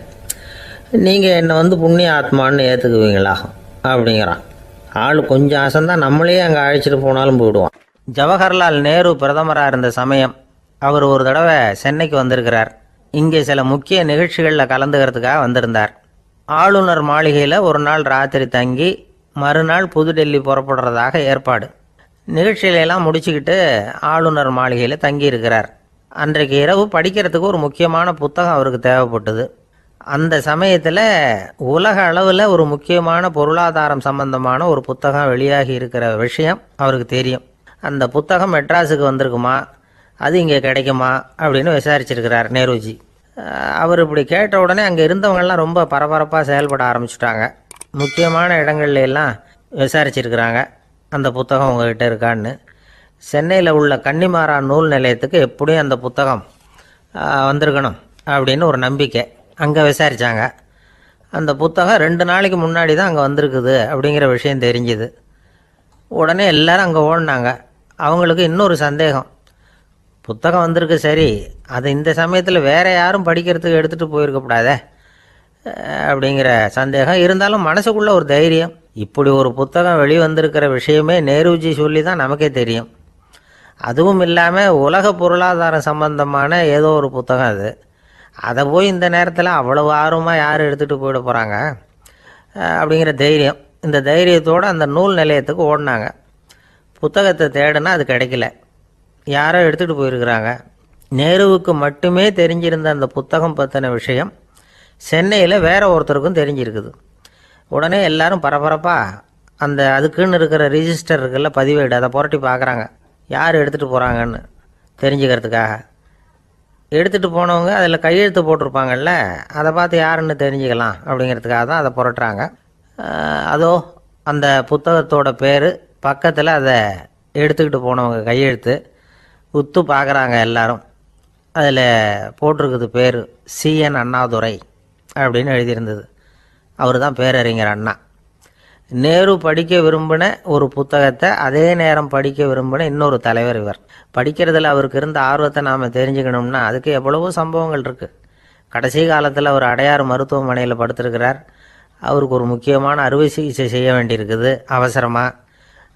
நீங்கள் என்னை புண்ணிய ஆத்மான்னு ஏற்றுக்குவீங்களா அப்படிங்கிறான். ஆள் கொஞ்சம் அசந்தான் நம்மளே அங்கே அழைச்சிட்டு போனாலும் போயிடுவான். ஜவஹர்லால் நேரு பிரதமராக இருந்த சமயம் அவர் ஒரு தடவை சென்னைக்கு வந்திருக்கிறார். இங்கே சில முக்கிய நிகழ்ச்சிகளில் கலந்துக்கிறதுக்காக வந்திருந்தார். ஆளுநர் மாளிகையில் ஒரு நாள் ராத்திரி தங்கி மறுநாள் புதுடெல்லி புறப்படுறதாக ஏற்பாடு. நிகழ்ச்சியிலெல்லாம் முடிச்சுக்கிட்டு ஆளுநர் மாளிகையில் தங்கியிருக்கிறார். அன்றைக்கு இரவு படிக்கிறதுக்கு ஒரு முக்கியமான புத்தகம் அவருக்கு தேவைப்பட்டது. அந்த சமயத்தில் உலக அளவில் ஒரு முக்கியமான பொருளாதாரம் சம்பந்தமான ஒரு புத்தகம் வெளியாகி இருக்கிற விஷயம் அவருக்கு தெரியும். அந்த புத்தகம் மெட்ராஸுக்கு வந்திருக்குமா, அது இங்கே கிடைக்குமா அப்படின்னு விசாரிச்சிருக்கிறார் நேருஜி. அவர் இப்படி கேட்ட உடனே அங்கே இருந்தவங்கெல்லாம் ரொம்ப பரபரப்பாக செயல்பட ஆரம்பிச்சுட்டாங்க. முக்கியமான இடங்கள்ல எல்லாம் விசாரிச்சிருக்கிறாங்க அந்த புத்தகம் உங்ககிட்ட இருக்கான்னு. சென்னையில் உள்ள கன்னிமாரா நூல் நிலையத்துக்கு எப்படியும் அந்த புத்தகம் வந்திருக்கணும் அப்படின்னு ஒரு நம்பிக்கை. அங்கே விசாரித்தாங்க. அந்த புத்தகம் 2 நாளைக்கு முன்னாடி தான் அங்கே வந்திருக்குது அப்படிங்கிற விஷயம் தெரிஞ்சுது. உடனே எல்லோரும் அங்கே ஓடினாங்க. அவங்களுக்கு இன்னொரு சந்தேகம், புத்தகம் வந்திருக்கு சரி, அது இந்த சமயத்தில் வேறு யாரும் படிக்கிறதுக்கு எடுத்துகிட்டு போயிருக்கக்கூடாதே அப்படிங்கிற சந்தேகம் இருந்தாலும் மனசுக்குள்ளே ஒரு தைரியம். இப்படி ஒரு புத்தகம் வெளிவந்திருக்கிற விஷயமே நேருஜி சொல்லி தான் நமக்கே தெரியும். அதுவும் இல்லாமல் உலக பொருளாதாரம் சம்பந்தமான ஏதோ ஒரு புத்தகம் அது. அதை போய் இந்த நேரத்தில் அவ்வளவு ஆர்வமாக யார் எடுத்துகிட்டு போயிட போகிறாங்க அப்படிங்கிற தைரியம். இந்த தைரியத்தோடு அந்த நூல் நிலையத்துக்கு ஓடினாங்க. புத்தகத்தை தேடினா அது கிடைக்கல, யாரோ எடுத்துகிட்டு போயிருக்கிறாங்க. நேருவுக்கு மட்டுமே தெரிஞ்சிருந்த அந்த புத்தகம் பற்றின விஷயம் சென்னையில் வேற ஒருத்தருக்கும் தெரிஞ்சிருக்குது. உடனே எல்லாரும் பரபரப்பாக அதுக்குன்னு இருக்கிற ரிஜிஸ்டர் இருக்குல்ல, பதிவேடு, அதை புரட்டி பார்க்குறாங்க யார் எடுத்துகிட்டு போகிறாங்கன்னு தெரிஞ்சுக்கிறதுக்காக. எடுத்துகிட்டு போனவங்க அதில் கையெழுத்து போட்டிருப்பாங்கல்ல, அதை பார்த்து யாருன்னு தெரிஞ்சுக்கலாம் அப்படிங்கிறதுக்காக தான் அதை புரட்டுறாங்க. அதோ அந்த புத்தகத்தோட பேர் பக்கத்தில் அதை எடுத்துக்கிட்டு போனவங்க கையெழுத்து உத்து பார்க்குறாங்க எல்லாரும். அதில் போட்டிருக்குது பேர் CN அண்ணாதுரை அப்படின்னு எழுதியிருந்தது. அவர் தான் பேரறிஞர் அண்ணா. நேரு படிக்க விரும்பின ஒரு புத்தகத்தை அதே நேரம் படிக்க விரும்பின இன்னொரு தலைவர் இவர். படிக்கிறதுல அவருக்கு இருந்த ஆர்வத்தை நாம் தெரிஞ்சுக்கணும்னா அதுக்கு எவ்வளவோ சம்பவங்கள் இருக்குது. கடைசி காலத்தில் அவர் அடையாறு மருத்துவமனையில் படுத்திருக்கிறார். அவருக்கு ஒரு முக்கியமான அறுவை சிகிச்சை செய்ய வேண்டியிருக்குது அவசரமாக.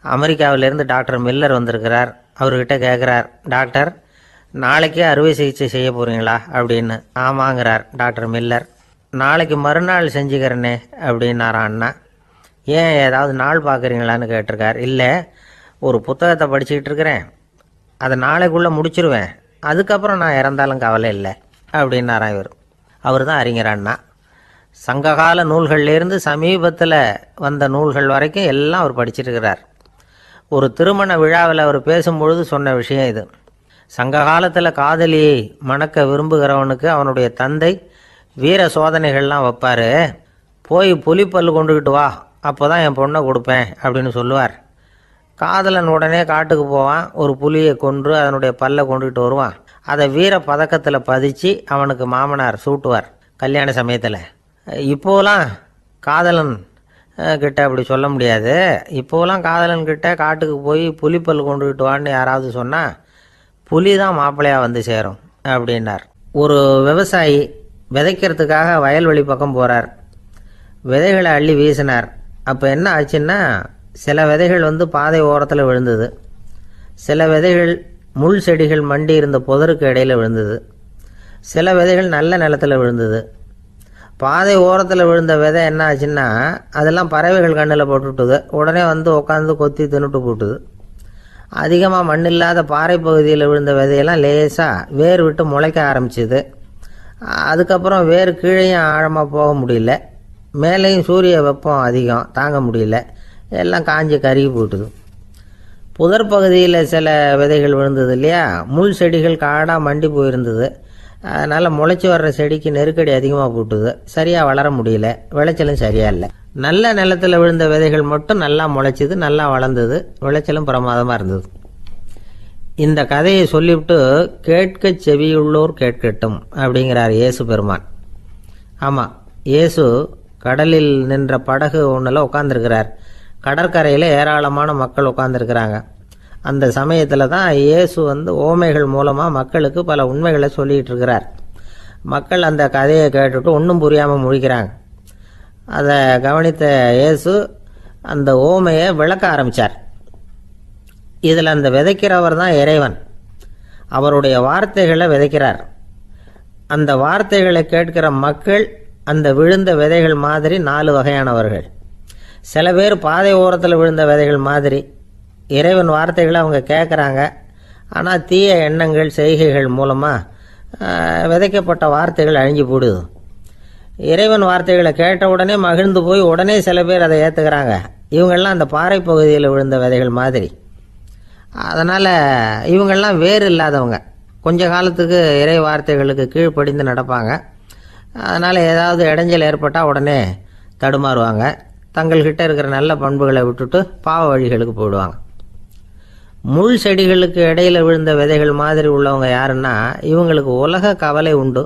அமெரிக்காவிலேருந்து டாக்டர் மில்லர் வந்திருக்கிறார். அவர்கிட்ட கேட்குறார், டாக்டர் நாளைக்கே அறுவை சிகிச்சை செய்ய போகிறீங்களா அப்படின்னு. ஆமாங்கிறார் டாக்டர் மில்லர். நாளைக்கு மறுநாள் செஞ்சுக்கிறேனே அப்படின்னாரான் அண்ணா. ஏன் ஏதாவது நாள் பார்க்குறீங்களான்னு கேட்டிருக்கார். இல்லை, ஒரு புத்தகத்தை படிச்சுக்கிட்டு இருக்கிறேன், அதை நாளைக்குள்ளே முடிச்சிருவேன், அதுக்கப்புறம் நான் இறந்தாலும் கவலை இல்லை அப்படின்னாரான் இவர். அவர் தான் அறிஞர் அண்ணா. சங்ககால நூல்கள்லேருந்து சமீபத்தில் வந்த நூல்கள் வரைக்கும் எல்லாம் அவர் படிச்சிருக்கிறார். ஒரு திருமண விழாவில் அவர் பேசும்பொழுது சொன்ன விஷயம் இது. சங்க காலத்தில் காதலியை மணக்க விரும்புகிறவனுக்கு அவனுடைய தந்தை வீர சோதனைகள்லாம் வைப்பார். போய் புலிப்பல் கொண்டுக்கிட்டு வா, அப்போ தான் என் பொண்ணை கொடுப்பேன் அப்படின்னு சொல்லுவார். காதலன் உடனே காட்டுக்கு போவான், ஒரு புலியை கொன்று அதனுடைய பல்லை கொண்டுக்கிட்டு வருவான். அதை வீர பதக்கத்தில் பதிச்சு அவனுக்கு மாமனார் சூட்டுவார் கல்யாண சமயத்தில். இப்போலாம் காதலன் கிட்ட அப்படி சொல்ல முடியாது. இப்போலாம் காதலன்கிட்ட காட்டுக்கு போய் புலிப்பல் கொண்டுக்கிட்டு வான்னு யாராவது சொன்னால் புலி தான் மாப்பிள்ளையாக வந்து சேரும் அப்படின்னார். ஒரு விவசாயி விதைக்கிறதுக்காக வயல்வெளி பக்கம் போகிறார். விதைகளை அள்ளி வீசினார். அப்போ என்ன ஆச்சுன்னா, சில விதைகள் பாதை ஓரத்தில் விழுந்தது, சில விதைகள் முள் செடிகள் மண்டி இருந்த புதருக்கு இடையில் விழுந்தது, சில விதைகள் நல்ல நிலத்தில் விழுந்தது. பாதை ஓரத்தில் விழுந்த விதை என்ன ஆச்சுன்னா, அதெல்லாம் பறவைகள் கண்ணில் போட்டுவிட்டுது. உடனே உட்காந்து கொத்தி தின்னுட்டு போட்டுது. அதிகமாக மண் இல்லாத பாறை பகுதியில் விழுந்த விதையெல்லாம் லேசாக வேர் விட்டு முளைக்க ஆரம்பிச்சுது. அதுக்கப்புறம் வேர் கீழேயும் ஆழமாக போக முடியல, மேலேயும் சூரிய வெப்பம் அதிகம் தாங்க முடியல, எல்லாம் காஞ்சி கருகி போட்டுது. புதர் பகுதியில் சில விதைகள் விழுந்தது இல்லையா, முள் செடிகள் காடாக மண்டி போயிருந்தது. அதனால் முளைச்சி வர்ற செடிக்கு நெருக்கடி அதிகமாக போட்டுது, சரியாக வளர முடியல, விளைச்சலும் சரியா இல்லை. நல்ல நிலத்தில் விழுந்த விதைகள் மட்டும் நல்லா முளைச்சிது, நல்லா வளர்ந்தது, விளைச்சலும் பிரமாதமாக இருந்தது. இந்த கதையை சொல்லிவிட்டு கேட்க செவியுள்ளோர் கேட்கட்டும் அப்படிங்கிறார் இயேசு பெருமான். ஆமாம், இயேசு கடலில் நின்ற படகு ஒன்றில் உட்காந்துருக்கிறார். கடற்கரையில் ஏராளமான மக்கள் உட்காந்துருக்கிறாங்க. அந்த சமயத்தில் தான் இயேசு ஓமைகள் மூலமாக மக்களுக்கு பல உண்மைகளை சொல்லிகிட்டு இருக்கிறார். மக்கள் அந்த கதையை கேட்டுட்டு ஒன்றும் புரியாமல் முழிக்கிறாங்க. அதை கவனித்த இயேசு அந்த ஓமையை விளக்க ஆரம்பித்தார். இதில் அந்த விதைக்கிறவர் தான் இறைவன். அவருடைய வார்த்தைகளை விதைக்கிறார். அந்த வார்த்தைகளை கேட்கிற மக்கள் அந்த விழுந்த விதைகள் மாதிரி 4 வகையானவர்கள். சில பேர் பாதை ஓரத்தில் விழுந்த விதைகள் மாதிரி இறைவன் வார்த்தைகளை அவங்க கேட்குறாங்க. ஆனால் தீய எண்ணங்கள் செய்கைகள் மூலமாக விதைக்கப்பட்ட வார்த்தைகள் அழிஞ்சு போடுது. இறைவன் வார்த்தைகளை கேட்ட உடனே மகிழ்ந்து போய் உடனே சில பேர் அதை ஏற்றுக்கிறாங்க. இவங்கெல்லாம் அந்த பாறை பகுதியில் விழுந்த விதைகள் மாதிரி. அதனால் இவங்கெல்லாம் வேறு இல்லாதவங்க. கொஞ்ச காலத்துக்கு இறை வார்த்தைகளுக்கு கீழ்ப்படிந்து நடப்பாங்க. அதனால் ஏதாவது இடைஞ்சல் ஏற்பட்டால் உடனே தடுமாறுவாங்க. தங்கள்கிட்ட இருக்கிற நல்ல பண்புகளை விட்டுட்டு பாவ வழிகளுக்கு போயிடுவாங்க. முள் செடிகளுக்கு இடையில் விழுந்த விதைகள் மாதிரி உள்ளவங்க யாருன்னா, இவங்களுக்கு உலக கவலை உண்டு,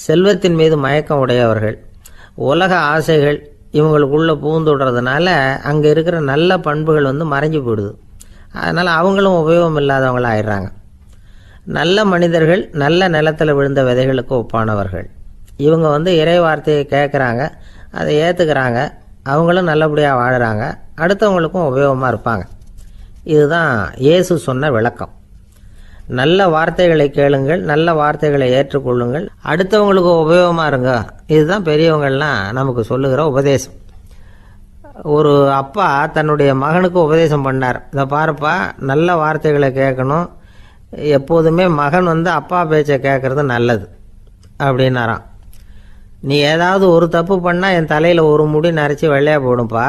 செல்வத்தின் மீது மயக்கம் உடையவர்கள். உலக ஆசைகள் இவங்களுக்குள்ளே பூந்துடுறதுனால அங்கே இருக்கிற நல்ல பண்புகள் மறைஞ்சு போயிடுது. அதனால் அவங்களும் உபயோகம் இல்லாதவங்களாக ஆயிடுறாங்க. நல்ல மனிதர்கள் நல்ல நிலத்தில் விழுந்த விதைகளுக்கு ஒப்பானவர்கள். இவங்க இறை வார்த்தையை கேட்குறாங்க, அதை ஏற்றுக்கிறாங்க, அவங்களும் நல்லபடியாக வாழுறாங்க, அடுத்தவங்களுக்கும் உபயோகமாக இருப்பாங்க. இதுதான் இயேசு சொன்ன விளக்கம். நல்ல வார்த்தைகளை கேளுங்கள், நல்ல வார்த்தைகளை ஏற்றுக்கொள்ளுங்கள், அடுத்தவங்களுக்கு உபயோகமாக இருங்க. இதுதான் பெரியவங்கள்லாம் நமக்கு சொல்லுகிற உபதேசம். ஒரு அப்பா தன்னுடைய மகனுக்கு உபதேசம் பண்ணார். இதை பாருப்பா, நல்ல வார்த்தைகளை கேட்கணும், எப்போதுமே மகன் அப்பா பேச்சை கேட்கறது நல்லது அப்படின்னாராம். நீ ஏதாவது ஒரு தப்பு பண்ணால் என் தலையில் ஒரு முடி நரைச்சி வெள்ளையாக போடும்பா,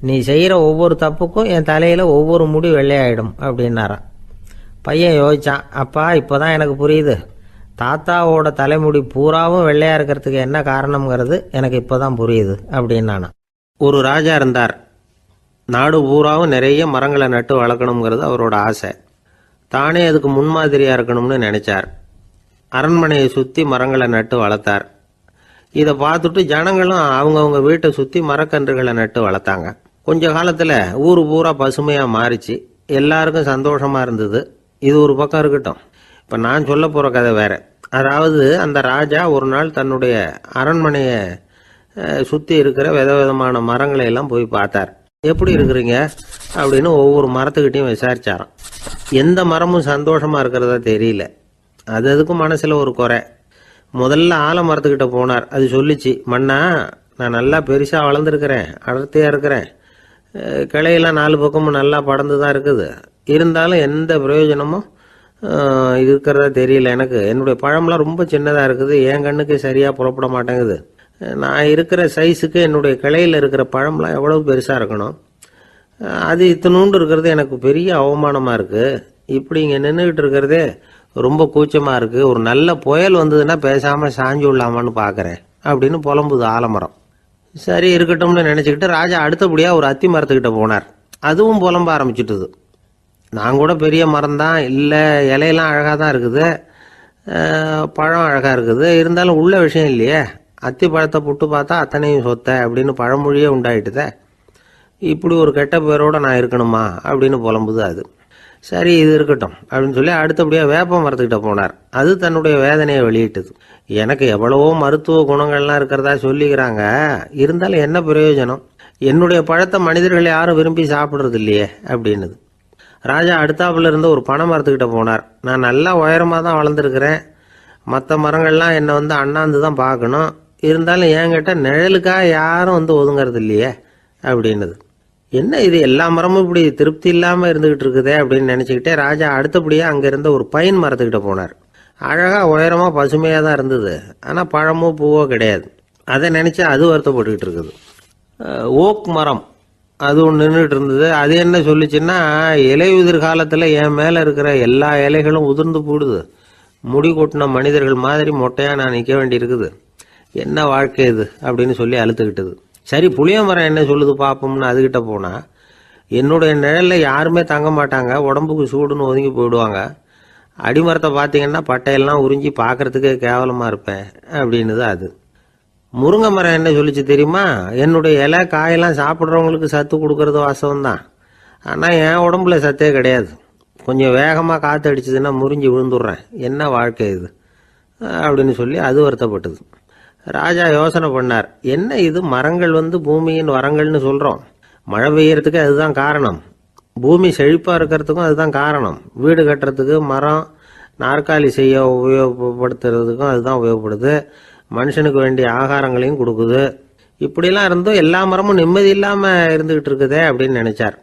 நீ செய்கிற ஒவ்வொரு தப்புக்கும் என் தலையில் ஒவ்வொரு முடி வெள்ளையாயிடும் அப்படின்னாராம். பையன் யோசிச்சான், அப்பா இப்போ தான் எனக்கு புரியுது, தாத்தாவோட தலைமுடி பூராவும் வெள்ளையாக இருக்கிறதுக்கு என்ன காரணம்ங்கிறது எனக்கு இப்போ தான் புரியுது அப்படின்னானா. ஒரு ராஜா இருந்தார். நாடு பூராவும் நிறைய மரங்களை நட்டு வளர்க்கணுங்கிறது அவரோட ஆசை. தானே அதுக்கு முன்மாதிரியாக இருக்கணும்னு நினைச்சார். அரண்மனையை சுற்றி மரங்களை நட்டு வளர்த்தார். இதை பார்த்துட்டு ஜனங்களும் அவங்கவுங்க வீட்டை சுற்றி மரக்கன்றுகளை நட்டு வளர்த்தாங்க. கொஞ்ச காலத்தில் ஊர் பூரா பசுமையாக மாறிச்சு. எல்லாருக்கும் சந்தோஷமாக இருந்தது. இது ஒரு பக்கம் இருக்கட்டும். இப்போ நான் சொல்ல போகிற கதை வேற. அதாவது அந்த ராஜா ஒரு நாள் தன்னுடைய அரண்மனையை சுற்றி இருக்கிற விதவிதமான மரங்களை எல்லாம் போய் பார்த்தார். எப்படி இருக்கிறீங்க அப்படின்னு ஒவ்வொரு மரத்துக்கிட்டையும் விசாரிச்சாராம். எந்த மரமும் சந்தோஷமாக இருக்கிறதா தெரியல. அதுக்கும் மனசில் ஒரு குறை. முதல்ல ஆலமரத்துக்கிட்ட போனார். அது சொல்லிச்சு, மண்ணா, நான் நல்லா பெருசாக வளர்ந்துருக்கிறேன், அடர்த்தியாக இருக்கிறேன், கிளையெல்லாம் 4 பக்கமும் நல்லா படர்ந்து தான் இருக்குது, இருந்தாலும் எந்த பிரயோஜனமும் இருக்கிறதா தெரியல எனக்கு. என்னுடைய பழம்லாம் ரொம்ப சின்னதாக இருக்குது, என் கண்ணுக்கு சரியாக புறப்பட மாட்டேங்குது. நான் இருக்கிற சைஸுக்கு என்னுடைய கிளையில் இருக்கிற பழம்லாம் எவ்வளவு பெருசாக இருக்கணும், அது இத்தினூண்டு இருக்கிறது எனக்கு பெரிய அவமானமாக இருக்குது. இப்படி இங்கே நின்றுக்கிட்டு இருக்கிறதே ரொம்ப கூச்சமாக இருக்குது. ஒரு நல்ல புயல் வந்ததுன்னா பேசாமல் சாஞ்சு விடலாமான்னு பார்க்குறேன் அப்படின்னு புலம்புது ஆலமரம். சரி இருக்கட்டும்னு நினச்சிக்கிட்டு ராஜா அடுத்தபடியாக ஒரு அத்தி மரத்துக்கிட்ட போனார். அதுவும் புலம்ப ஆரம்பிச்சுட்டுது. நான் கூட பெரிய மரம் தான், இல்லை இலையெல்லாம் அழகாக தான் இருக்குது, பழம் அழகாக இருக்குது, இருந்தாலும் உள்ள விஷயம் இல்லையே, அத்தி பழத்தை புட்டு பார்த்தா அத்தனையும் சொத்த அப்படின்னு பழமொழியே உண்டாயிட்டுதே, இப்படி ஒரு கெட்ட பேரோட நான் இருக்கணுமா அப்படின்னு புலம்புது அது. சரி இது இருக்கட்டும் அப்படின்னு சொல்லி அடுத்தபடியாக வேப்ப மரத்துக்கிட்ட போனார். அது தன்னுடைய வேதனையை வெளியிட்டது. எனக்கு எவ்வளவோ மருத்துவ குணங்கள்லாம் இருக்கிறதா சொல்லிக்கிறாங்க, இருந்தாலும் என்ன பிரயோஜனம், என்னுடைய பழத்தை மனிதர்கள் யாரும் விரும்பி சாப்பிட்றது இல்லையே அப்படின்னுது. ராஜா அடுத்தாப்புல இருந்து ஒரு பனை மரத்துக்கிட்ட போனார். நான் நல்லா உயரமாக தான் வளர்ந்துருக்கிறேன், மற்ற மரங்கள்லாம் என்னை அண்ணாந்து தான் பார்க்கணும், இருந்தாலும் என்கிட்ட நிழலுக்காக யாரும் ஒதுங்கிறது இல்லையே அப்படின்னுது. என்ன இது, எல்லா மரமும் இப்படி திருப்தி இல்லாமல் இருந்துகிட்டு இருக்குதே அப்படின்னு நினச்சிக்கிட்டே ராஜா அடுத்தபடியாக அங்கே இருந்த ஒரு பைன் மரத்துக்கிட்ட போனார். அழகாக உயரமாக பசுமையாக தான் இருந்தது, ஆனால் பழமோ பூவோ கிடையாது. அதை நினச்சி அது வருத்தப்பட்டுக்கிட்டு இருக்குது. ஓக் மரம் அது ஒன்று நின்றுட்டு இருந்தது. அது என்ன சொல்லிச்சுன்னா, இலையுதிர் காலத்தில் என் மேலே இருக்கிற எல்லா இலைகளும் உதிர்ந்து போடுது, முடி கொட்டின மனிதர்கள் மாதிரி மொட்டையாக நான் நிற்க வேண்டி இருக்குது. என்ன வாழ்க்கை இது அப்படின்னு சொல்லி அழுத்துக்கிட்டது. சரி, புளிய மரம் என்ன சொல்லுது பார்ப்போம்னு அதுகிட்ட போனால், என்னுடைய நிழலில் யாருமே தங்க மாட்டாங்க, உடம்புக்கு சூடுன்னு ஒதுங்கி போயிடுவாங்க. அடிமரத்தை பார்த்தீங்கன்னா பட்டையெல்லாம் உறிஞ்சி பார்க்கறதுக்கே கேவலமாக இருப்பேன் அப்படின்னுது அது. முருங்கை மரம் என்ன சொல்லிச்சு தெரியுமா? என்னுடைய இலை காயெல்லாம் சாப்பிட்றவங்களுக்கு சத்து கொடுக்கறது வாசம்தான், ஆனால் என் உடம்புல சத்தே கிடையாது. கொஞ்சம் வேகமாக காற்று அடிச்சதுன்னா முறிஞ்சி விழுந்துடுறேன். என்ன வாழ்க்கை இது அப்படின்னு சொல்லி அது வருத்தப்பட்டது. ராஜா யோசனை பண்ணார். என்ன இது, மரங்கள் பூமியின் வரங்கள்னு சொல்கிறோம். மழை பெய்யறதுக்கு அதுதான் காரணம், பூமி செழிப்பாக இருக்கிறதுக்கும் அதுதான் காரணம், வீடு கட்டுறதுக்கு மரம், நாற்காலி செய்ய உபயோகப்படுத்துறதுக்கும் அதுதான் உபயோகப்படுது, மனுஷனுக்கு வேண்டிய ஆகாரங்களையும் கொடுக்குது. இப்படிலாம் இருந்தும் எல்லா மரமும் நிம்மதி இல்லாமல் இருந்துகிட்டு இருக்குதே அப்படின்னு நினைச்சார்.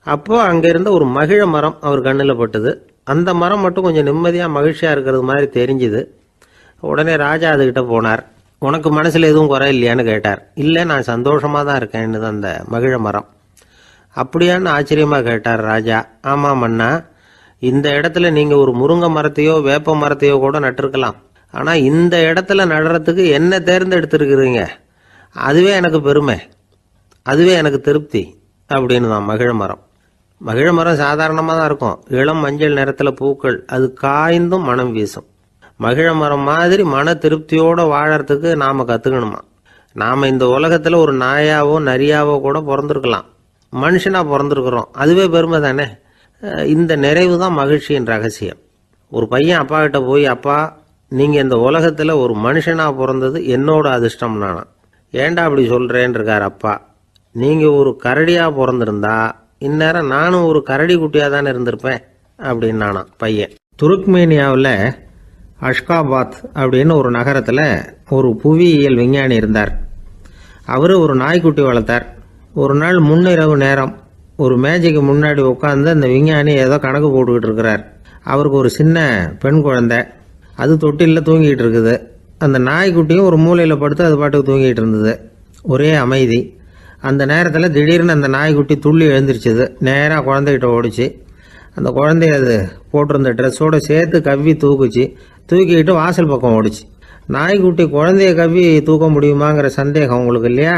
அப்போ அங்கே இருந்த ஒரு மகிழ மரம் அவர் கண்ணில் பட்டுது. அந்த மரம் மட்டும் கொஞ்சம் நிம்மதியாக மகிழ்ச்சியாக இருக்கிறது மாதிரி தெரிஞ்சுது. உடனே ராஜா அதுகிட்ட போனார். உனக்கு மனசில் எதுவும் குறை இல்லையான்னு கேட்டார். இல்லை, நான் சந்தோஷமாக தான் இருக்கேன்னு அந்த மகிழ மரம். அப்படியான்னு ஆச்சரியமாக கேட்டார் ராஜா. ஆமாம் மன்னா, இந்த இடத்துல நீங்கள் ஒரு முருங்கை மரத்தையோ வேப்ப மரத்தையோ கூட நட்டிருக்கலாம். ஆனால் இந்த இடத்துல நடுறதுக்கு என்ன தேர்ந்தெடுத்துருக்குறீங்க, அதுவே எனக்கு பெருமை, அதுவே எனக்கு திருப்தி அப்படின்னு தான் மகிழ மரம். மகிழ மரம் சாதாரணமாக தான் இருக்கும், இளம் மஞ்சள் நிறத்தில் பூக்கள், அது காய்ந்தும் மனம் வீசும். மகிழ மரம் மாதிரி மன திருப்தியோடு வாழறதுக்கு நாம் கற்றுக்கணுமா. நாம் இந்த உலகத்தில் ஒரு நாயாவோ நரியாவோ கூட பிறந்திருக்கலாம், மனுஷனாக பிறந்திருக்கிறோம், அதுவே பெருமை தானே. இந்த நிறைவு தான் மகிழ்ச்சியின் ரகசியம். ஒரு பையன் அப்பா கிட்ட போய், அப்பா நீங்கள் இந்த உலகத்தில் ஒரு மனுஷனாக பிறந்தது என்னோட அதிர்ஷ்டம் நானா. ஏண்டா அப்படி சொல்கிறேன்னு இருக்கார் அப்பா. நீங்கள் ஒரு கரடியாக பிறந்திருந்தா இந்நேரம் நானும் ஒரு கரடி குட்டியாக தானே இருந்திருப்பேன் அப்படின்னு நானா பையன். துருக்மேனியாவில் அஷ்காபாத் அப்படின்னு ஒரு நகரத்தில் ஒரு புவியியல் விஞ்ஞானி இருந்தார். அவர் ஒரு நாய்க்குட்டி வளர்த்தார். ஒரு நாள் முன்னிரவு நேரம் ஒரு மேஜைக்கு முன்னாடி உட்காந்து அந்த விஞ்ஞானி ஏதோ கணக்கு போட்டுக்கிட்டு இருக்கிறார். அவருக்கு ஒரு சின்ன பெண் குழந்தை, அது தொட்டிலில் தூங்கிட்டு இருக்குது. அந்த நாய்க்குட்டியும் ஒரு மூலையில் படுத்து அது பாட்டுக்கு தூங்கிட்டு இருந்தது. ஒரே அமைதி. அந்த நேரத்தில் திடீர்னு அந்த நாய்க்குட்டி துள்ளி எழுந்திரிச்சது. நேராக குழந்தைகிட்ட ஓடிச்சு. அந்த குழந்தைய அது போட்டிருந்த ட்ரெஸ்ஸோடு சேர்த்து கவ்வி தூக்குச்சு. தூக்கிக்கிட்டு வாசல் பக்கம் ஓடிச்சு. நாய்க்குட்டி குழந்தைய கவ்வி தூக்க முடியுமாங்கிற சந்தேகம் உங்களுக்கு இல்லையா?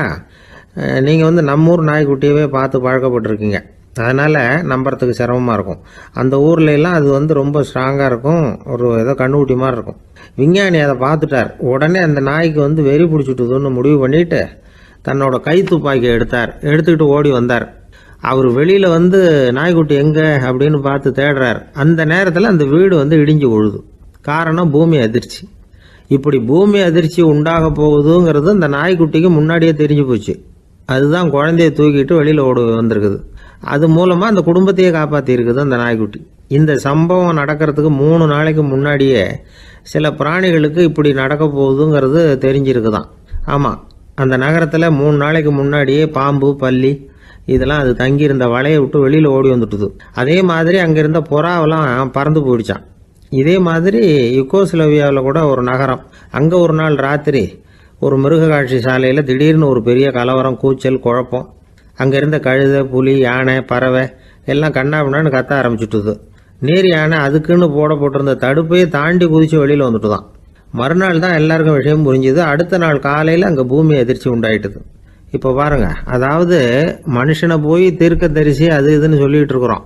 நீங்கள் நம்மூர் நாய்க்குட்டியவே பார்த்து பழக்கப்பட்டிருக்கீங்க, அதனால் நம்புறதுக்கு சிரமமாக இருக்கும். அந்த ஊரில் எல்லாம் அது ரொம்ப ஸ்ட்ராங்காக இருக்கும், ஒரு ஏதோ கண்ணுக்குட்டி மாதிரி இருக்கும். விஞ்ஞானி அதை பார்த்துட்டார். உடனே அந்த நாய்க்கு வெறி பிடிச்சிட்டுதுன்னு முடிவு பண்ணிட்டு தன்னோட கை துப்பாக்கியை எடுத்துக்கிட்டு ஓடி வந்தார். அவர் வெளியில் நாய்க்குட்டி எங்கே அப்படின்னு பார்த்து தேடுறார். அந்த நேரத்தில் அந்த வீடு இடிஞ்சு விழுது. காரணம் பூமி அதிர்ச்சி. இப்படி பூமி அதிர்ச்சி உண்டாக போகுதுங்கிறது அந்த நாய்க்குட்டிக்கு முன்னாடியே தெரிஞ்சு போச்சு. அதுதான் குழந்தைய தூக்கிட்டு வெளியில் ஓடி வந்திருக்குது. அது மூலமாக அந்த குடும்பத்தையே காப்பாற்றி இருக்குது அந்த நாய்க்குட்டி. இந்த சம்பவம் நடக்கிறதுக்கு 3 நாளைக்கு முன்னாடியே சில பிராணிகளுக்கு இப்படி நடக்க போகுதுங்கிறது தெரிஞ்சிருக்குதான். ஆமாம், அந்த நகரத்தில் 3 நாளைக்கு முன்னாடியே பாம்பு, பல்லி இதெல்லாம் அது தங்கியிருந்த வலையை விட்டு வெளியில் ஓடி வந்துட்டுது. அதே மாதிரி அங்கே இருந்த புறாவெல்லாம் பறந்து போயிடுச்சான். இதே மாதிரி யுகோஸ்லோவியாவில் கூட ஒரு நகரம், அங்கே ஒரு நாள் ராத்திரி ஒரு மிருக காட்சி சாலையில் திடீர்னு ஒரு பெரிய கலவரம், கூச்சல், குழப்பம். அங்கே இருந்த கழுதை, புலி, யானை, பறவை எல்லாம் கண்ணாபின்னான்னு கத்த ஆரம்பிச்சுட்டுது. நீர் யானை அதுக்குன்னு போட்டிருந்த தடுப்பையே தாண்டி குதிச்சு வெளியில் வந்துட்டுதான். மறுநாள் தான் எல்லாருக்கும் விஷயம் புரிஞ்சுது. அடுத்த நாள் காலையில் அங்கே பூமி அதிர்ச்சி உண்டாயிட்டுது. இப்போ பாருங்க, அதாவது மனுஷனை போய் தீர்க்க தரிசி அது இதுன்னு சொல்லிட்டு இருக்கிறோம்,